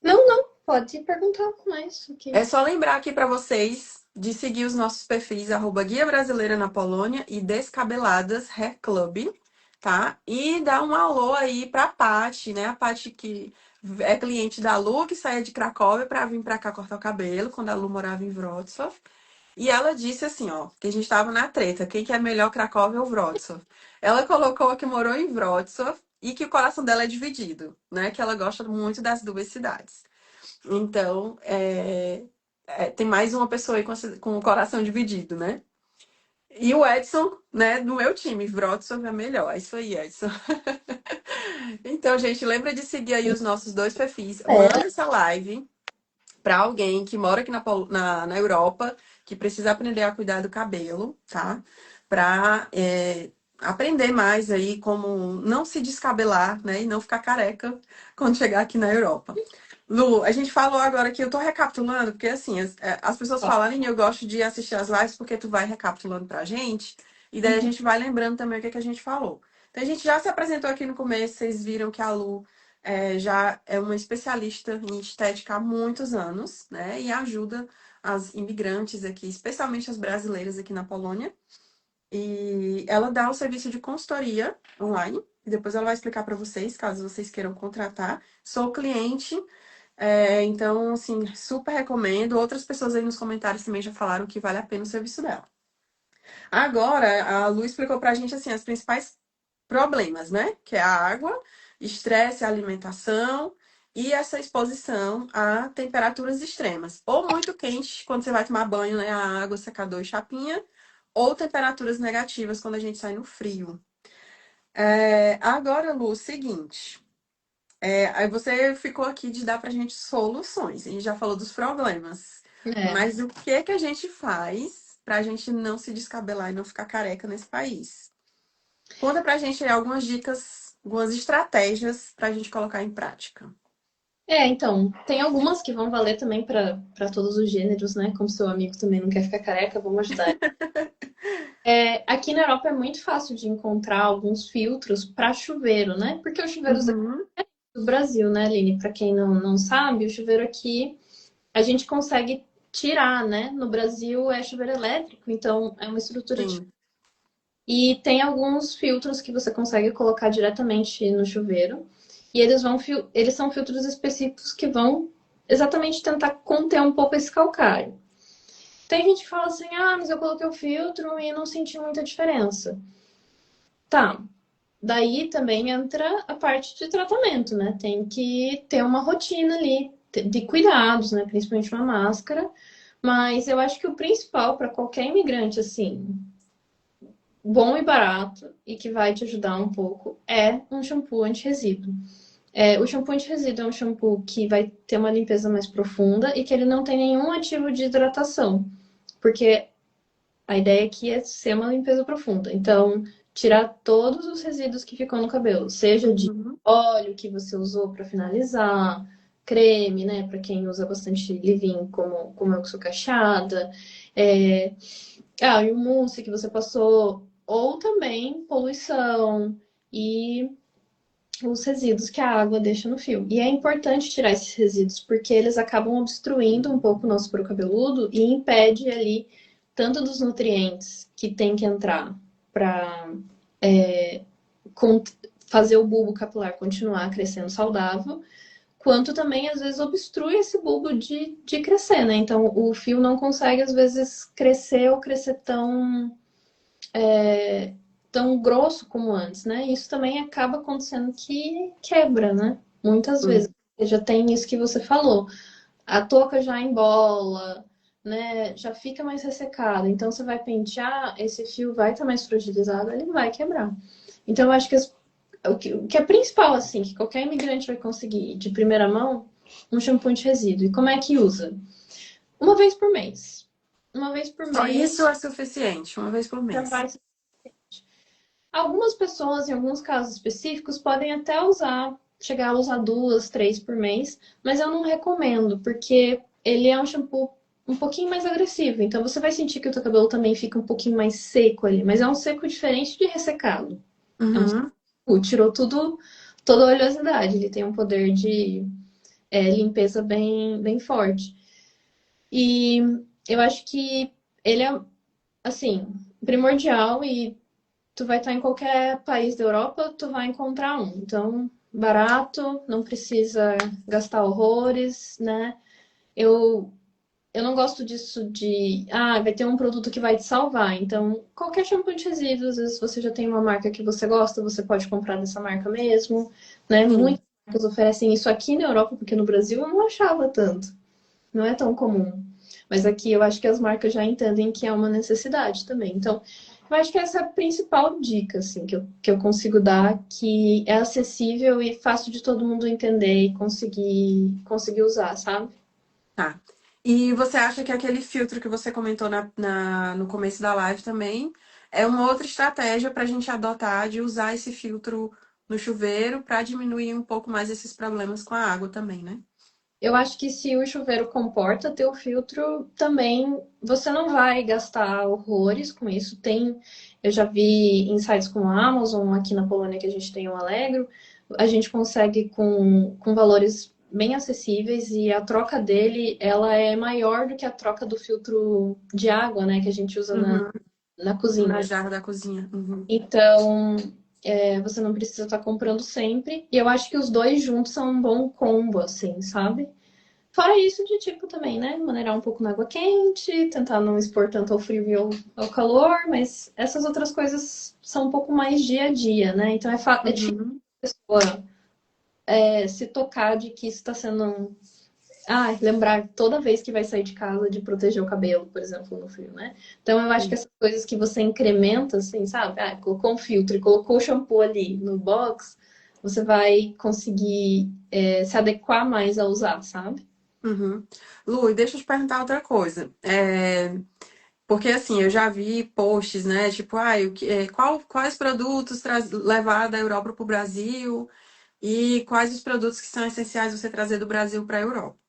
Não, não, pode perguntar mais É aqui. só lembrar aqui para vocês de seguir os nossos perfis Guia Brasileira na Polônia e Descabeladas Hair Club, tá? E dar um alô aí pra Paty, né? A Paty que é cliente da Lu, que saía de Cracóvia para vir para cá cortar o cabelo, quando a Lu morava em Wrocław. E ela disse assim, ó, que a gente tava na treta, quem que é melhor Cracóvia ou Wrocław? Ela colocou que morou em Wrocław e que o coração dela é dividido, né? Que ela gosta muito das duas cidades. Então, tem mais uma pessoa aí com o coração dividido, né? E o Edson, né, do meu time, Wrocław é melhor. É isso aí, Edson. Então, gente, lembra de seguir aí os nossos dois perfis. É, Manda essa live para alguém que mora aqui na Europa, que precisa aprender a cuidar do cabelo, tá? Para aprender mais aí como não se descabelar, né? E não ficar careca quando chegar aqui na Europa. Lu, a gente falou agora que eu tô recapitulando, porque assim, as pessoas ó. falam, e eu gosto de assistir as lives porque tu vai recapitulando pra gente, e daí a Uhum. gente vai lembrando também o que, que a gente falou. Então a gente já se apresentou aqui no começo, vocês viram que a Lu já é uma especialista em estética há muitos anos, né? E ajuda as imigrantes aqui, especialmente as brasileiras aqui na Polônia. E ela dá o serviço de consultoria online. E depois ela vai explicar para vocês, caso vocês queiram contratar. Sou cliente, então, assim, super recomendo. Outras pessoas aí nos comentários também já falaram que vale a pena o serviço dela. Agora, a Lu explicou pra gente, assim, as principais problemas, né? Que é a água, estresse, a alimentação e essa exposição a temperaturas extremas. Ou muito quente, quando você vai tomar banho, né? A água, secador e chapinha. Ou temperaturas negativas, quando a gente sai no frio. Agora, Lu, seguinte. Aí você ficou aqui de dar pra gente soluções. A gente já falou dos problemas. É. Mas o que que a gente faz pra gente não se descabelar e não ficar careca nesse país? Conta pra gente aí algumas dicas, algumas estratégias pra gente colocar em prática. Então, tem algumas que vão valer também para todos os gêneros, né? Como seu amigo também não quer ficar careca, vamos ajudar. Aqui na Europa é muito fácil de encontrar alguns filtros para chuveiro, né? Porque os chuveiros aqui Uhum, do Brasil, né, Aline? Para quem não sabe, o chuveiro aqui a gente consegue tirar, né? No Brasil é chuveiro elétrico, então é uma estrutura diferente. sim. E tem alguns filtros que você consegue colocar diretamente no chuveiro. E eles são filtros específicos que vão exatamente tentar conter um pouco esse calcário. Tem gente que fala assim: ah, mas eu coloquei o filtro e não senti muita diferença. Tá. Daí também entra a parte de tratamento, né? Tem que ter uma rotina ali de cuidados, né? Principalmente uma máscara. Mas eu acho que o principal para qualquer imigrante, assim, bom e barato e que vai te ajudar um pouco é um shampoo anti-resíduo. O shampoo anti-resíduo é um shampoo que vai ter uma limpeza mais profunda e que ele não tem nenhum ativo de hidratação, porque a ideia aqui é ser uma limpeza profunda. Então, tirar todos os resíduos que ficam no cabelo, seja de Uhum, óleo que você usou para finalizar, creme, né, para quem usa bastante leave-in, como eu que sou cacheada, é, e o mousse que você passou, ou também poluição e os resíduos que a água deixa no fio. E é importante tirar esses resíduos porque eles acabam obstruindo um pouco o nosso couro cabeludo e impede ali tanto dos nutrientes que tem que entrar para fazer o bulbo capilar continuar crescendo saudável, quanto também, às vezes, obstrui esse bulbo de crescer, né? Então, o fio não consegue, às vezes, crescer ou crescer tão grosso como antes, né? Isso também acaba acontecendo que quebra, né? Muitas vezes. Hum. Já tem isso que você falou. A touca já embola, né? Já fica mais ressecada. Então, você vai pentear, esse fio vai estar mais fragilizado, ele vai quebrar. Então, eu acho que o que é principal, assim, que qualquer imigrante vai conseguir de primeira mão, um shampoo anti-resíduo. E como é que usa? Uma vez por mês. Uma vez por Só mês isso é suficiente, uma vez por já mês. vai. Algumas pessoas, em alguns casos específicos, podem até usar, chegar a usar 2, 3 por mês, mas eu não recomendo, porque ele é um shampoo um pouquinho mais agressivo. Então você vai sentir que o teu cabelo também fica um pouquinho mais seco ali, mas é um seco diferente de ressecado. É um Uhum. seco, tirou tudo, toda a oleosidade. Ele tem um poder de limpeza bem, bem forte. E eu acho que ele é, assim, primordial e tu vai estar em qualquer país da Europa, tu vai encontrar um. Então, barato, não precisa gastar horrores, né? Eu, eu não gosto disso de, vai ter um produto que vai te salvar. Então, qualquer shampoo de resíduos, às vezes você já tem uma marca que você gosta, você pode comprar dessa marca mesmo, né? Sim. Muitas marcas oferecem isso aqui na Europa, porque no Brasil eu não achava tanto. Não é tão comum. Mas aqui eu acho que as marcas já entendem que é uma necessidade também. Então, eu acho que essa é a principal dica, assim, que eu consigo dar, que é acessível e fácil de todo mundo entender e conseguir usar, sabe? Tá. E você acha que aquele filtro que você comentou no começo da live também é uma outra estratégia para a gente adotar de usar esse filtro no chuveiro para diminuir um pouco mais esses problemas com a água também, né? Eu acho que se o chuveiro comporta teu filtro, também você não vai gastar horrores com isso. Eu já vi em sites como a Amazon, aqui na Polônia que a gente tem o Allegro, a gente consegue com valores bem acessíveis e a troca dele, ela é maior do que a troca do filtro de água, né, que a gente usa na, Uhum. na Na cozinha. jarra da cozinha. Uhum. Então, você não precisa estar comprando sempre. E eu acho que os dois juntos são um bom combo, assim, sabe? Fora isso, de tipo também, né? Maneirar um pouco na água quente, tentar não expor tanto ao frio e ao calor, mas essas outras coisas são um pouco mais dia a dia, né? Então é difícil Uhum. a pessoa se tocar de que isso está sendo. Lembrar toda vez que vai sair de casa de proteger o cabelo, por exemplo, no frio, né? Então eu acho que Sim. essas coisas que você incrementa, assim, sabe? Colocou um filtro e colocou o shampoo ali no box, você vai conseguir se adequar mais a usar, sabe? Uhum. Lu, e deixa eu te perguntar outra coisa. Porque assim, eu já vi posts, né? Tipo, quais produtos levar da Europa para o Brasil e quais os produtos que são essenciais você trazer do Brasil para a Europa.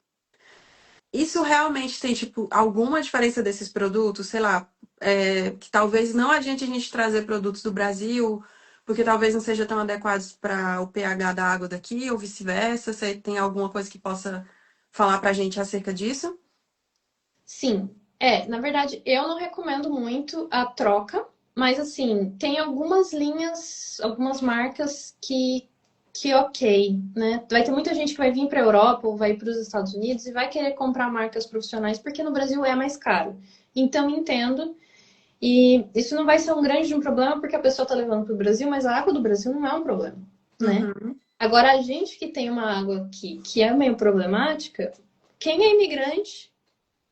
Isso realmente tem, tipo, alguma diferença desses produtos? Sei lá, que talvez não adiante a gente trazer produtos do Brasil, porque talvez não sejam tão adequados para o pH da água daqui, ou vice-versa. Você tem alguma coisa que possa falar para a gente acerca disso? Sim, na verdade, eu não recomendo muito a troca, mas assim, tem algumas linhas, algumas marcas que ok, né? Vai ter muita gente que vai vir para a Europa ou vai para os Estados Unidos e vai querer comprar marcas profissionais porque no Brasil é mais caro. Então, entendo. E isso não vai ser um grande problema porque a pessoa está levando para o Brasil, mas a água do Brasil não é um problema, né? Uhum, Agora, a gente que tem uma água que é meio problemática, quem é imigrante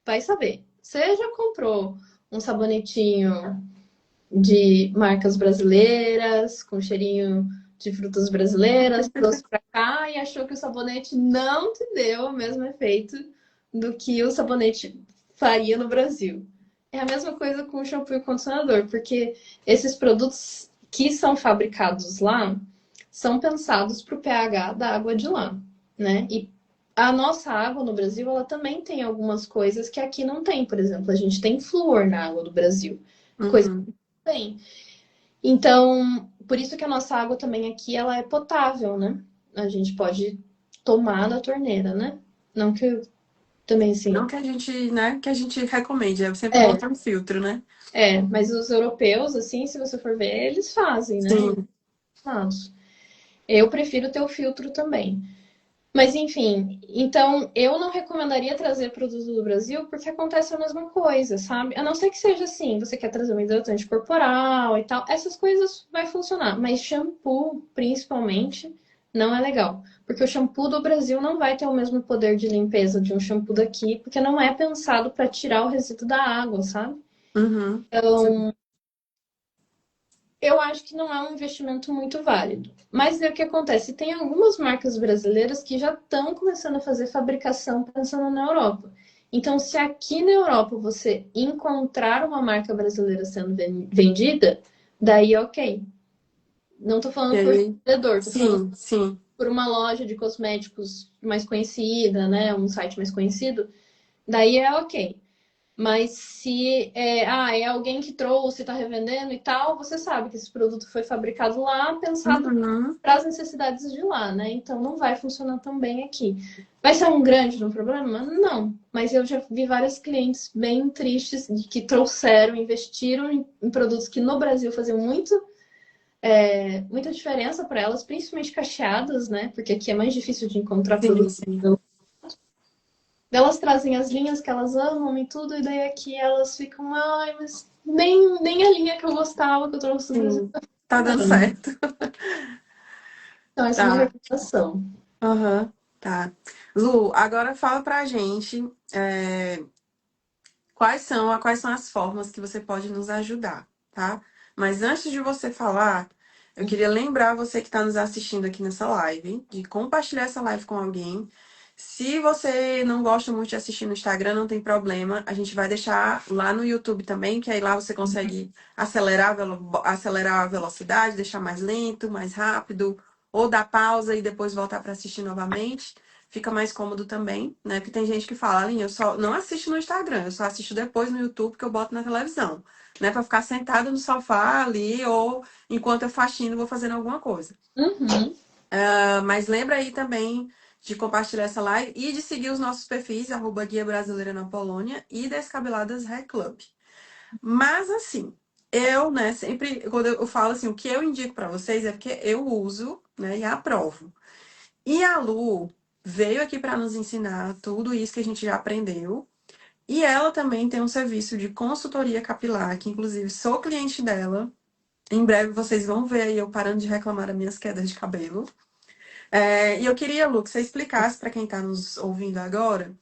vai saber. Você já comprou um sabonetinho de marcas brasileiras, com cheirinho de frutas brasileiras, trouxe pra cá e achou que o sabonete não te deu o mesmo efeito do que o sabonete faria no Brasil. É a mesma coisa com o shampoo e condicionador, porque esses produtos que são fabricados lá são pensados para o pH da água de lá, né? E a nossa água no Brasil, ela também tem algumas coisas que aqui não tem. Por exemplo, a gente tem flúor na água do Brasil, coisa que uhum. não tem. Então, por isso que a nossa água também aqui, ela é potável, né? A gente pode tomar da torneira, né? Não que eu também, Não assim... que a gente, né, que a gente recomende, é sempre bom ter um filtro, né? Mas os europeus, assim, se você for ver, eles fazem, né? Sim. Eles fazem. Eu prefiro ter o filtro também. Mas enfim, então eu não recomendaria trazer produto do Brasil porque acontece a mesma coisa, sabe? A não ser que seja assim, você quer trazer um hidratante corporal e tal, essas coisas vai funcionar, mas shampoo, principalmente, não é legal, porque o shampoo do Brasil não vai ter o mesmo poder de limpeza de um shampoo daqui, porque não é pensado para tirar o resíduo da água, sabe? Uhum. Eu acho que não é um investimento muito válido. Mas é o que acontece, tem algumas marcas brasileiras que já estão começando a fazer fabricação pensando na Europa. Então, se aqui na Europa você encontrar uma marca brasileira sendo vendida, daí ok. Não estou E falando por aí? vendedor, estou falando Sim, sim. por uma loja de cosméticos mais conhecida, né? Um site mais conhecido, daí é ok. Mas se é alguém que trouxe, está revendendo e tal, você sabe que esse produto foi fabricado lá, pensado Uhum. para as necessidades de lá, né? Então não vai funcionar tão bem aqui. Vai ser um grande problema? Não. Mas eu já vi vários clientes bem tristes de que trouxeram, investiram em produtos que no Brasil faziam muita diferença para elas, principalmente cacheadas, né? Porque aqui é mais difícil de encontrar Sim, produtos. sim. Elas trazem as linhas que elas amam e tudo, e daí aqui elas ficam, ai, mas nem a linha que eu gostava que eu trouxe do Brasil Sim. tá Tá dando funcionando. certo. Então, essa é uma Tá. recomendação. Aham. Tá. Lu, agora fala pra gente, quais são as formas que você pode nos ajudar, tá? Mas antes de você falar, eu queria lembrar você que está nos assistindo aqui nessa live, de compartilhar essa live com alguém. Se você não gosta muito de assistir no Instagram, não tem problema. A gente vai deixar lá no YouTube também, que aí lá você consegue acelerar a velocidade, deixar mais lento, mais rápido, ou dar pausa e depois voltar para assistir novamente. Fica mais cômodo também, né? Porque tem gente que fala, Aline, eu só não assisto no Instagram, eu só assisto depois no YouTube que eu boto na televisão, né? Pra ficar sentada no sofá ali ou enquanto eu faxino vou fazendo alguma coisa. Uhum. Mas lembra aí também de compartilhar essa live e de seguir os nossos perfis, @Guia Brasileira na Polônia e Descabeladas Hair Club. Mas assim, eu, né, sempre, quando eu falo assim, o que eu indico pra vocês é porque eu uso, né, e aprovo. E a Lu veio aqui para nos ensinar tudo isso que a gente já aprendeu. E ela também tem um serviço de consultoria capilar, que inclusive sou cliente dela. Em breve vocês vão ver aí eu parando de reclamar das minhas quedas de cabelo. E eu queria, Lu, que você explicasse para quem está nos ouvindo agora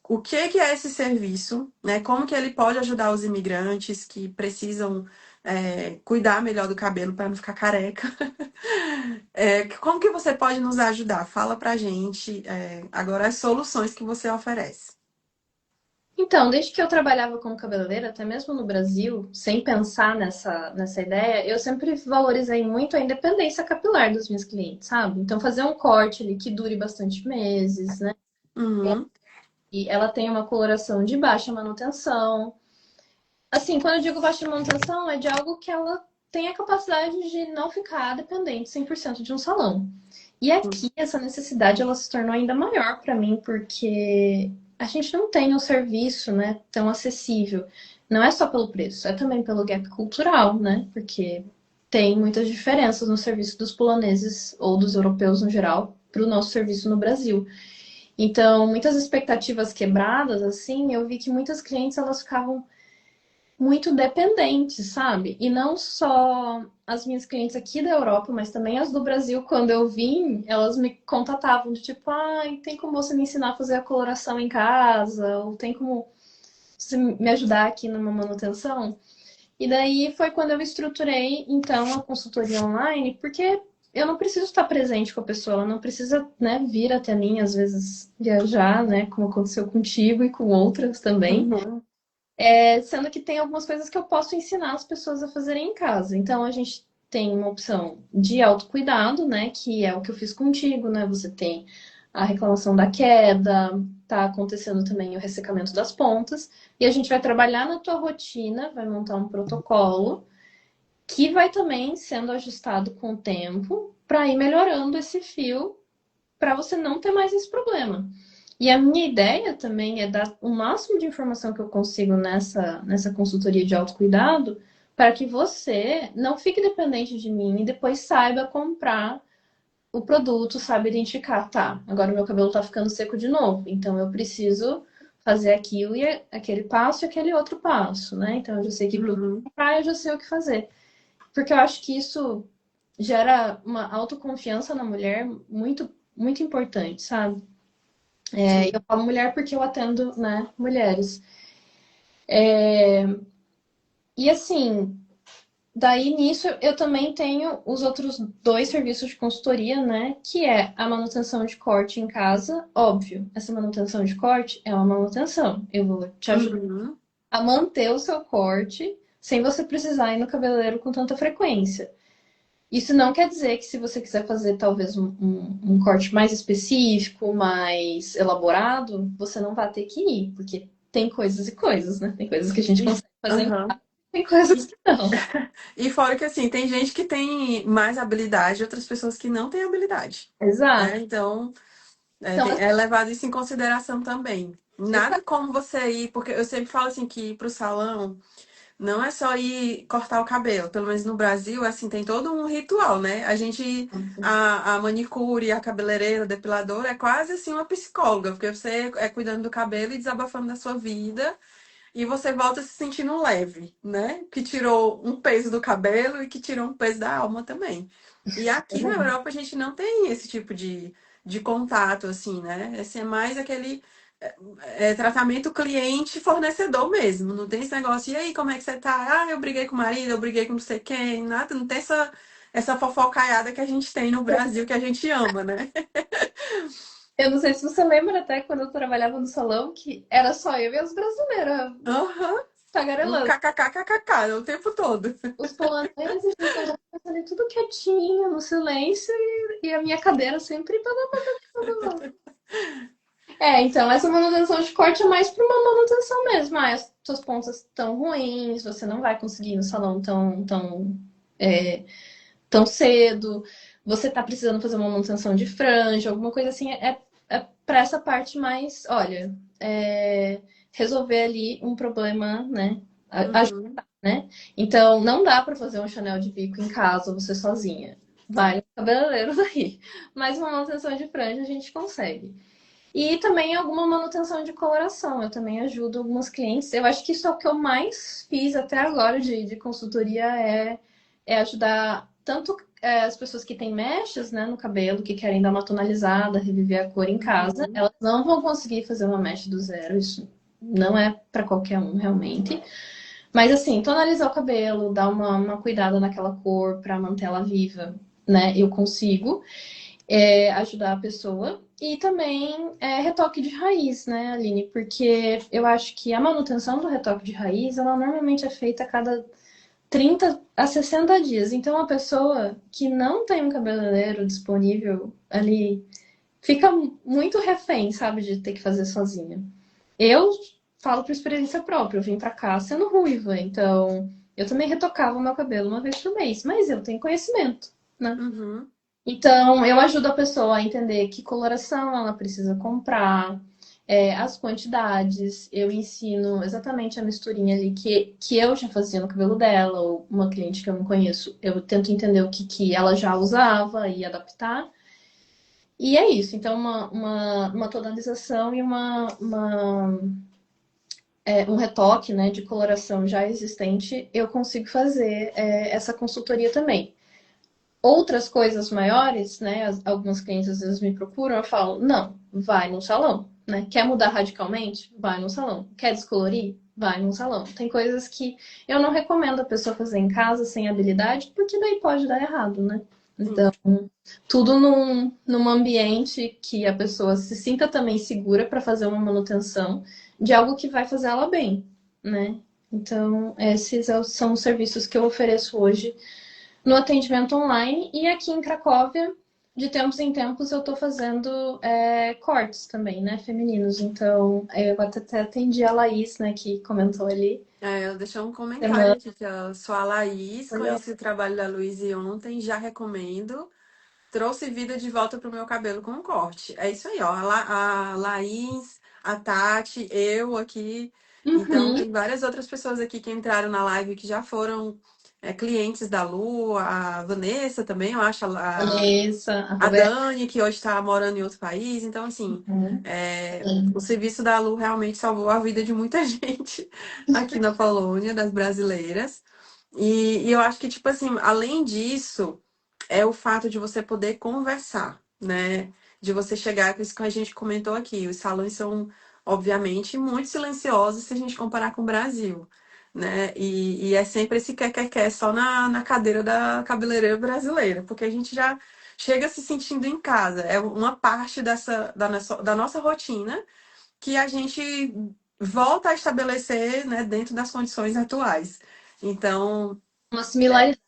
o que é esse serviço, né? Como que ele pode ajudar os imigrantes que precisam cuidar melhor do cabelo para não ficar careca. Como que você pode nos ajudar? Fala pra gente agora as soluções que você oferece. Então, desde que eu trabalhava como cabeleireira, até mesmo no Brasil, sem pensar nessa ideia, eu sempre valorizei muito a independência capilar dos meus clientes, sabe? Então, fazer um corte ali que dure bastante meses, né? Uhum, E ela tem uma coloração de baixa manutenção. Assim, quando eu digo baixa manutenção, é de algo que ela tem a capacidade de não ficar dependente 100% de um salão. E aqui, essa necessidade, ela se tornou ainda maior para mim, porque a gente não tem um serviço, né, tão acessível. Não é só pelo preço, é também pelo gap cultural, né? Porque tem muitas diferenças no serviço dos poloneses ou dos europeus no geral para o nosso serviço no Brasil. Então, muitas expectativas quebradas, assim, eu vi que muitas clientes elas ficavam muito dependentes, sabe? E não só as minhas clientes aqui da Europa, mas também as do Brasil, quando eu vim, elas me contatavam de tipo, ai, tem como você me ensinar a fazer a coloração em casa? Ou tem como você me ajudar aqui numa manutenção? E daí foi quando eu estruturei, então, a consultoria online, porque eu não preciso estar presente com a pessoa, ela não precisa, né, vir até mim, às vezes viajar, né, como aconteceu contigo e com outras também. uhum, Sendo que tem algumas coisas que eu posso ensinar as pessoas a fazerem em casa. Então, a gente tem uma opção de autocuidado, né? Que é o que eu fiz contigo, né? Você tem a reclamação da queda, tá acontecendo também o ressecamento das pontas. E a gente vai trabalhar na tua rotina, vai montar um protocolo que vai também sendo ajustado com o tempo para ir melhorando esse fio para você não ter mais esse problema. E a minha ideia também é dar o máximo de informação que eu consigo nessa consultoria de autocuidado para que você não fique dependente de mim e depois saiba comprar o produto, sabe identificar, tá, agora o meu cabelo tá ficando seco de novo, então eu preciso fazer aquilo e aquele passo e aquele outro passo, né? Então eu já sei que produto Uhum. comprar, eu já sei o que fazer. Porque eu acho que isso gera uma autoconfiança na mulher muito, muito importante, sabe? Eu Sim. falo mulher porque eu atendo, né, mulheres. E assim, daí nisso eu também tenho os outros dois serviços de consultoria, né? Que é a manutenção de corte em casa. Óbvio, essa manutenção de corte é uma manutenção. Eu vou te ajudar Uhum. a manter o seu corte sem você precisar ir no cabeleireiro com tanta frequência. Isso não quer dizer que se você quiser fazer talvez um corte mais específico, mais elaborado, você não vai ter que ir, porque tem coisas e coisas, né? Tem coisas que a gente E, consegue fazer em aham. casa, tem coisas que não. E fora que assim, tem gente que tem mais habilidade, e outras pessoas que não têm habilidade, né? Exato. Então, Então, é levado isso em consideração também. Nada exato. como você ir, porque eu sempre falo assim que ir pro salão não é só ir cortar o cabelo. Pelo menos no Brasil, assim, tem todo um ritual, né? A manicure, a cabeleireira, o depilador é quase assim uma psicóloga, porque você é cuidando do cabelo e desabafando da sua vida. E você volta se sentindo leve, né? Que tirou um peso do cabelo e que tirou um peso da alma também. E aqui na Europa a gente não tem esse tipo de contato, assim, né? Esse é mais aquele tratamento cliente-fornecedor mesmo. Não tem esse negócio, e aí, como é que você tá? Ah, eu briguei com o marido, eu briguei com não sei quem, nada. Não tem essa fofocaiada que a gente tem no Brasil, que a gente ama, né? Eu não sei se você lembra até quando eu trabalhava no salão que era só eu e as brasileiras Aham. Um tagarelando. kkkk o tempo todo. Os poloneses estavam ali tudo quietinho, no silêncio, e a minha cadeira sempre. Então, essa manutenção de corte é mais para uma manutenção mesmo. Ah, as suas pontas estão ruins, você não vai conseguir ir no salão é, tão cedo, você tá precisando fazer uma manutenção de franja, alguma coisa assim. É para essa parte mais, olha, resolver ali um problema, né? Uhum. Né? Então, não dá para fazer um Chanel de bico em casa, você sozinha. Vai no cabeleireiro daí. Mas uma manutenção de franja a gente consegue. E também alguma manutenção de coloração. Eu também ajudo alguns clientes. Eu acho que isso é o que eu mais fiz até agora de consultoria é ajudar tanto as pessoas que têm mechas, né, no cabelo, que querem dar uma tonalizada, reviver a cor em casa. Uhum. Elas não vão conseguir fazer uma mecha do zero. Isso não é para qualquer um, realmente. Mas assim, tonalizar o cabelo, dar uma cuidada naquela cor para manter ela viva, né? Eu consigo ajudar a pessoa. E também retoque de raiz, né, Aline? Porque eu acho que a manutenção do retoque de raiz, ela normalmente é feita a cada 30 a 60 dias. Então, a pessoa que não tem um cabeleireiro disponível ali fica muito refém, sabe, de ter que fazer sozinha. Eu falo por experiência própria, eu vim pra cá sendo ruiva, então eu também retocava o meu cabelo uma vez por mês, mas eu tenho conhecimento, né? Uhum. Então, eu ajudo a pessoa a entender que coloração ela precisa comprar, as quantidades. Eu ensino exatamente a misturinha ali que eu já fazia no cabelo dela, ou uma cliente que eu não conheço. Eu tento entender o que ela já usava e adaptar. E é isso. Então, uma tonalização e um retoque, né, de coloração já existente, eu consigo fazer essa consultoria também. Outras coisas maiores, né? Algumas clientes às vezes me procuram, eu falo, não, vai no salão, né? Quer mudar radicalmente? Vai no salão. Quer descolorir? Vai no salão. Tem coisas que eu não recomendo a pessoa fazer em casa sem habilidade, porque daí pode dar errado, né? Sim. Então, tudo num ambiente que a pessoa se sinta também segura para fazer uma manutenção de algo que vai fazer ela bem, né? Então, esses são os serviços que eu ofereço hoje no atendimento online e aqui em Cracóvia, de tempos em tempos, eu estou fazendo cortes também, né, femininos. Então, eu até atendi a Laís, né, que comentou ali. Eu deixei um comentário Semana. aqui que eu sou a Laís, conheci o trabalho da Luísa ontem, já recomendo. Trouxe vida de volta pro meu cabelo com um corte. É isso aí, ó. A Laís, a Tati, eu aqui. Então, Uhum. tem várias outras pessoas aqui que entraram na live que já foram clientes da Lu, a Vanessa também, eu acho, Vanessa, a a Roberta. Dani, que hoje está morando em outro país. Então, assim, Uhum. o Sim. serviço da Lu realmente salvou a vida de muita gente aqui na Polônia, das brasileiras. E eu acho que, tipo assim, além disso, é o fato de você poder conversar, né? De você chegar com isso que a gente comentou aqui. Os salões são, obviamente, muito silenciosos se a gente comparar com o Brasil, né? E é sempre esse quer só na cadeira da cabeleireira brasileira, porque a gente já chega se sentindo em casa. É uma parte da nossa rotina que a gente volta a estabelecer, né, dentro das condições atuais. Então, Uma similaridade,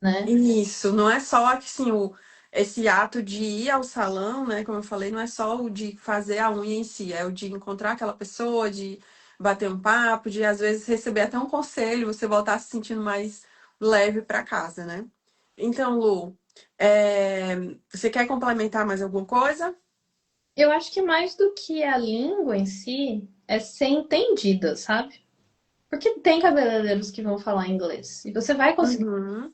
né? isso, não é só que assim, esse ato de ir ao salão, né? Como eu falei, não é só o de fazer a unha em si, é o de encontrar aquela pessoa, de bater um papo, de às vezes receber até um conselho, você voltar se sentindo mais leve para casa, né? Então, Lu, é, você quer complementar mais alguma coisa? Eu acho que mais do que a língua em si, é ser entendida, sabe? Porque tem cabeleireiros que vão falar inglês. E você vai conseguir, Uhum,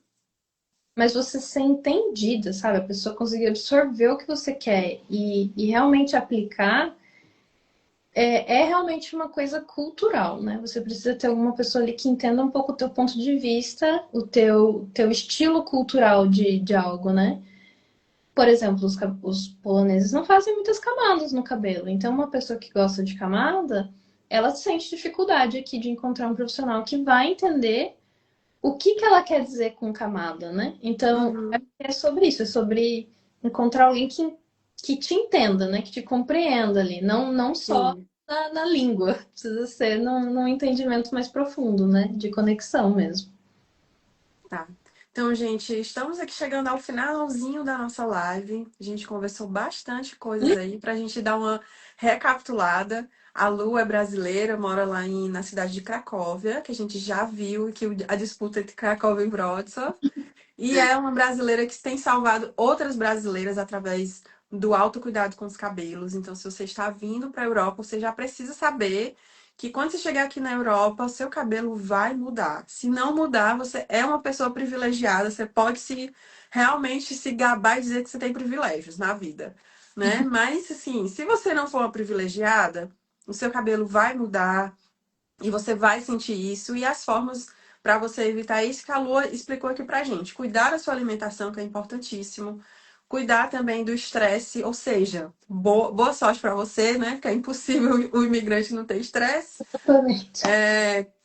mas você ser entendida, sabe? A pessoa conseguir absorver o que você quer e realmente aplicar é realmente uma coisa cultural, né? Você precisa ter alguma pessoa ali que entenda um pouco o teu ponto de vista, o teu estilo cultural de algo, né? Por exemplo, os poloneses não fazem muitas camadas no cabelo. Então, uma pessoa que gosta de camada, ela sente dificuldade aqui de encontrar um profissional que vai entender o que ela quer dizer com camada, né? Então, uhum, é sobre isso, é sobre encontrar alguém que te entenda, né? Que te compreenda ali, não só sim. na língua, precisa ser num entendimento mais profundo, né? De conexão mesmo. Tá. Então, gente, estamos aqui chegando ao finalzinho da nossa live. A gente conversou bastante coisas aí para a gente dar uma recapitulada. A Lu é brasileira, mora lá na cidade de Cracóvia, que a gente já viu que a disputa entre Cracóvia e Wrocław. E é uma brasileira que tem salvado outras brasileiras através do autocuidado com os cabelos. Então, se você está vindo para a Europa, você já precisa saber que quando você chegar aqui na Europa, o seu cabelo vai mudar. Se não mudar, você é uma pessoa privilegiada, você pode se realmente se gabar e dizer que você tem privilégios na vida, né? Mas assim, se você não for uma privilegiada, o seu cabelo vai mudar, e você vai sentir isso. E as formas para você evitar isso que a Lua explicou aqui pra gente. Cuidar da sua alimentação, que é importantíssimo. Cuidar também do estresse, ou seja, boa sorte para você, né? Que é impossível o imigrante não ter estresse. Exatamente.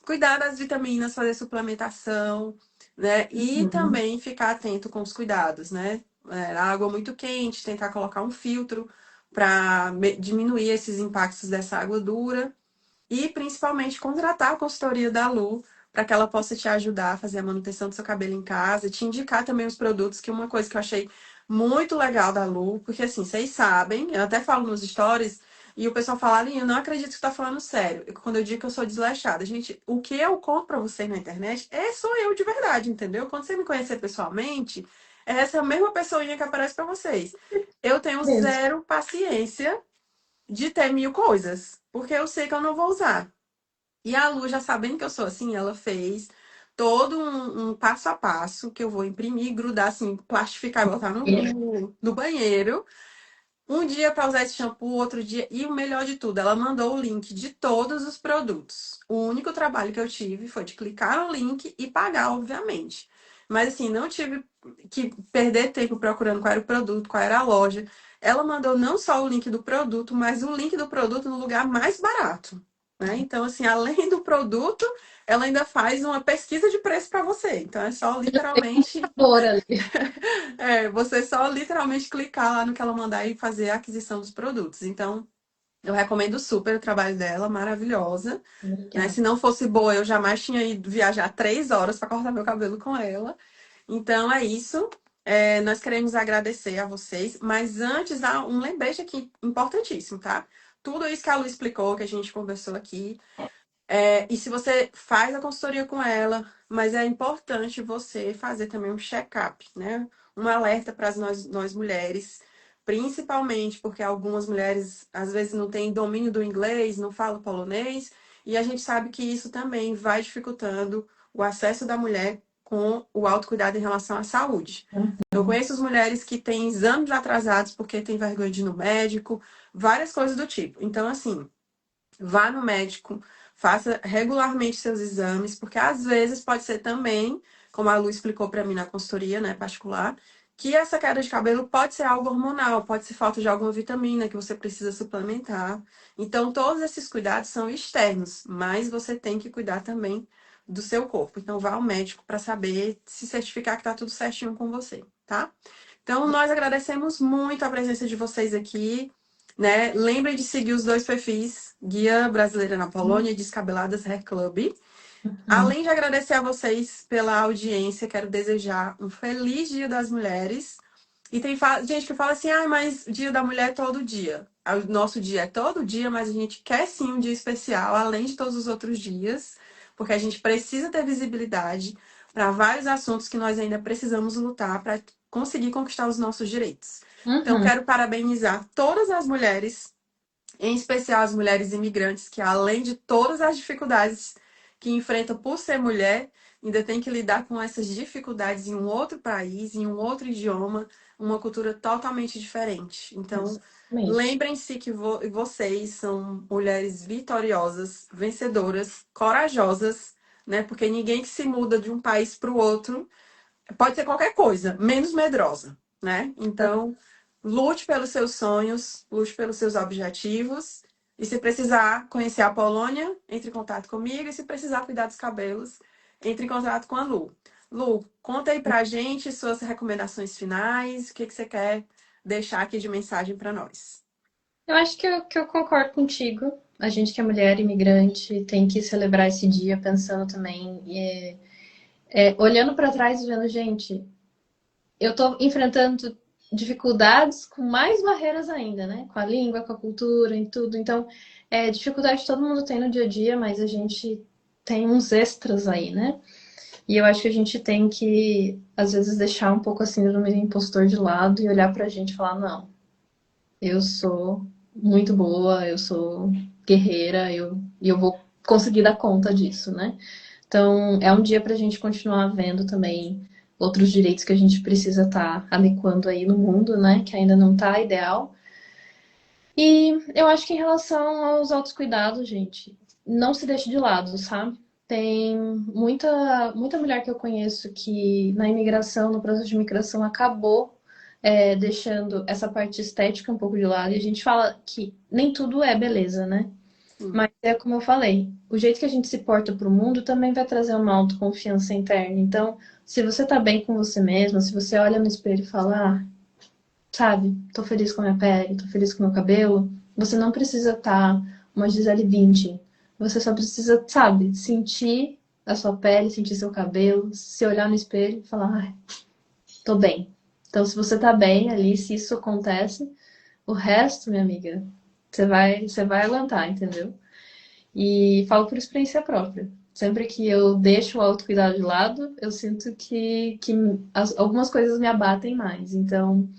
Cuidar das vitaminas, fazer suplementação, né? E Uhum. também ficar atento com os cuidados, né? A água muito quente, tentar colocar um filtro para diminuir esses impactos dessa água dura. E principalmente contratar a consultoria da Lu para que ela possa te ajudar a fazer a manutenção do seu cabelo em casa, te indicar também os produtos, que é uma coisa que eu achei muito legal da Lu, porque assim, vocês sabem, eu até falo nos stories, e o pessoal fala, Aline, eu não acredito que você está falando sério. Quando eu digo que eu sou desleixada, gente, o que eu compro para vocês na internet sou eu de verdade, entendeu? Quando você me conhecer pessoalmente, é essa mesma pessoinha que aparece para vocês. Eu tenho Mesmo. zero paciência de ter mil coisas, porque eu sei que eu não vou usar. E a Lu, já sabendo que eu sou assim, ela fez todo um passo a passo que eu vou imprimir, grudar assim, plastificar e botar no banheiro. Um dia para usar esse shampoo, outro dia. E o melhor de tudo, ela mandou o link de todos os produtos. O único trabalho que eu tive foi de clicar no link e pagar, obviamente. Mas assim, não tive que perder tempo procurando qual era o produto, qual era a loja. Ela mandou não só o link do produto, mas o link do produto no lugar mais barato. Né? Então, assim, além do produto, ela ainda faz uma pesquisa de preço para você. Então, é só literalmente Por ali. você só literalmente clicar lá no que ela mandar e fazer a aquisição dos produtos. Então, eu recomendo super o trabalho dela, maravilhosa. Né? Obrigada. Se não fosse boa, eu jamais tinha ido viajar 3 horas para cortar meu cabelo com ela. Então, é isso. Nós queremos agradecer a vocês, mas antes há um lembrete aqui importantíssimo, tá? Tudo isso que a Lu explicou, que a gente conversou aqui, e se você faz a consultoria com ela, mas é importante você fazer também um check-up, né? Um alerta para nós mulheres, principalmente porque algumas mulheres às vezes não têm domínio do inglês, não falam polonês, e a gente sabe que isso também vai dificultando o acesso da mulher com o autocuidado em relação à saúde. Eu conheço as mulheres que têm exames atrasados porque têm vergonha de ir no médico, várias coisas do tipo. Então, assim, vá no médico, faça regularmente seus exames, porque às vezes pode ser também, como a Lu explicou para mim na consultoria, né, particular, que essa queda de cabelo pode ser algo hormonal, pode ser falta de alguma vitamina que você precisa suplementar. Então, todos esses cuidados são externos, mas você tem que cuidar também do seu corpo. Então, vá ao médico para saber se certificar que está tudo certinho com você, tá? Então, nós agradecemos muito a presença de vocês aqui, né? Lembrem de seguir os dois perfis, Guia Brasileira na Polônia e Descabeladas Hair Club. Além de agradecer a vocês pela audiência, quero desejar um feliz Dia das Mulheres. E tem gente que fala assim, ah, mas Dia da Mulher é todo dia. O nosso dia é todo dia, mas a gente quer sim um dia especial, além de todos os outros dias, porque a gente precisa ter visibilidade para vários assuntos que nós ainda precisamos lutar para conseguir conquistar os nossos direitos. Então, Uhum. quero parabenizar todas as mulheres, em especial as mulheres imigrantes, que além de todas as dificuldades que enfrentam por ser mulher, ainda tem que lidar com essas dificuldades em um outro país, em um outro idioma, uma cultura totalmente diferente. Então, Exatamente. lembrem-se que vocês são mulheres vitoriosas, vencedoras, corajosas, né? Porque ninguém que se muda de um país para o outro pode ser qualquer coisa, menos medrosa, né? Então, lute pelos seus sonhos, lute pelos seus objetivos. E se precisar conhecer a Polônia, entre em contato comigo. E se precisar cuidar dos cabelos, entre em contato com a Lu. Lu, conta aí pra gente suas recomendações finais, o que que você quer deixar aqui de mensagem para nós. Eu acho que eu concordo contigo. A gente que é mulher imigrante tem que celebrar esse dia pensando também, olhando para trás e vendo, gente, eu tô enfrentando dificuldades com mais barreiras ainda, né? Com a língua, com a cultura e tudo. Então, dificuldade todo mundo tem no dia a dia, mas a gente tem uns extras aí, né? E eu acho que a gente tem que, às vezes, deixar um pouco a síndrome do impostor de lado e olhar pra gente e falar, não, eu sou muito boa, eu sou guerreira, e eu vou conseguir dar conta disso, né? Então, é um dia para a gente continuar vendo também outros direitos que a gente precisa estar adequando aí no mundo, né? Que ainda não está ideal. E eu acho que em relação aos autocuidados, gente, não se deixe de lado, sabe? Tem muita mulher que eu conheço que na imigração, no processo de imigração, acabou deixando essa parte estética um pouco de lado. E a gente fala que nem tudo é beleza, né? Sim, Mas é como eu falei, o jeito que a gente se porta para o mundo também vai trazer uma autoconfiança interna. Então, se você tá bem com você mesma, se você olha no espelho e fala, ah, sabe, tô feliz com a minha pele, tô feliz com o meu cabelo, você não precisa estar uma Gisele Bündchen. Você só precisa, sabe, sentir a sua pele, sentir seu cabelo, se olhar no espelho e falar, ah, tô bem. Então, se você tá bem ali, se isso acontece, o resto, minha amiga, você vai aguentar, entendeu? E falo por experiência própria. Sempre que eu deixo o autocuidado de lado, eu sinto que algumas coisas me abatem mais. Então,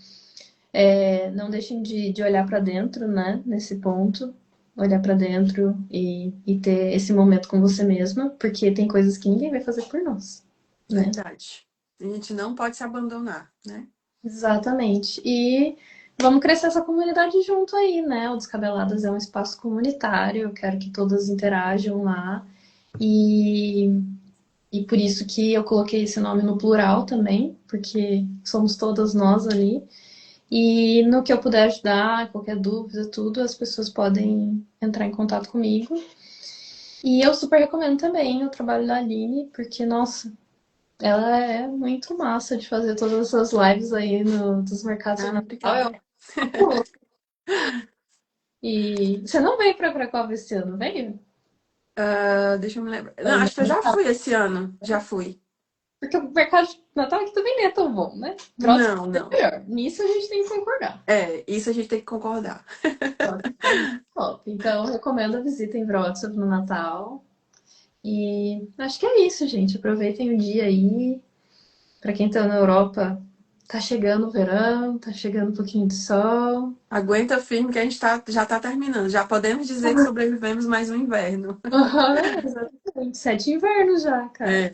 não deixem de olhar para dentro, né? Nesse ponto. Olhar para dentro e ter esse momento com você mesma, porque tem coisas que ninguém vai fazer por nós, né? verdade. A gente não pode se abandonar, né? Exatamente. E vamos crescer essa comunidade junto aí, né? O Descabeladas é um espaço comunitário, eu quero que todas interajam lá. E E por isso que eu coloquei esse nome no plural também, porque somos todas nós ali. E no que eu puder ajudar, qualquer dúvida, tudo, as pessoas podem entrar em contato comigo. E eu super recomendo também o trabalho da Aline, porque, nossa, ela é muito massa de fazer todas essas lives aí dos mercados de Ah, Natal. obrigada. E você não veio pra Cracóvia esse ano, veio? Ah, deixa eu me lembrar. Não, acho que eu já fui esse ano. Já fui. Porque o mercado de Natal aqui também não é tão bom, né? Próximo Não, é não. melhor. Nisso a gente tem que concordar. É, isso a gente tem que concordar. Top. Então, recomendo a visita em Wrocław no Natal. E acho que é isso, gente. Aproveitem o dia aí. Para quem tá na Europa, tá chegando o verão, tá chegando um pouquinho de sol. Aguenta firme que a gente já tá terminando. Já podemos dizer que sobrevivemos mais um inverno. Aham, exatamente. 7 invernos já, cara. É.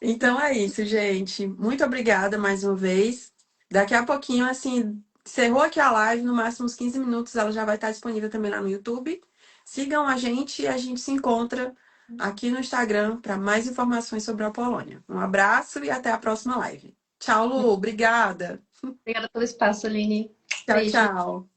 Então é isso, gente. Muito obrigada mais uma vez. Daqui a pouquinho, assim, encerrou aqui a live, no máximo uns 15 minutos, ela já vai estar disponível também lá no YouTube. Sigam a gente e a gente se encontra aqui no Instagram para mais informações sobre a Polônia. Um abraço e até a próxima live. Tchau, Lu. Obrigada. Obrigada pelo espaço, Aline. Tchau, Beijo. tchau.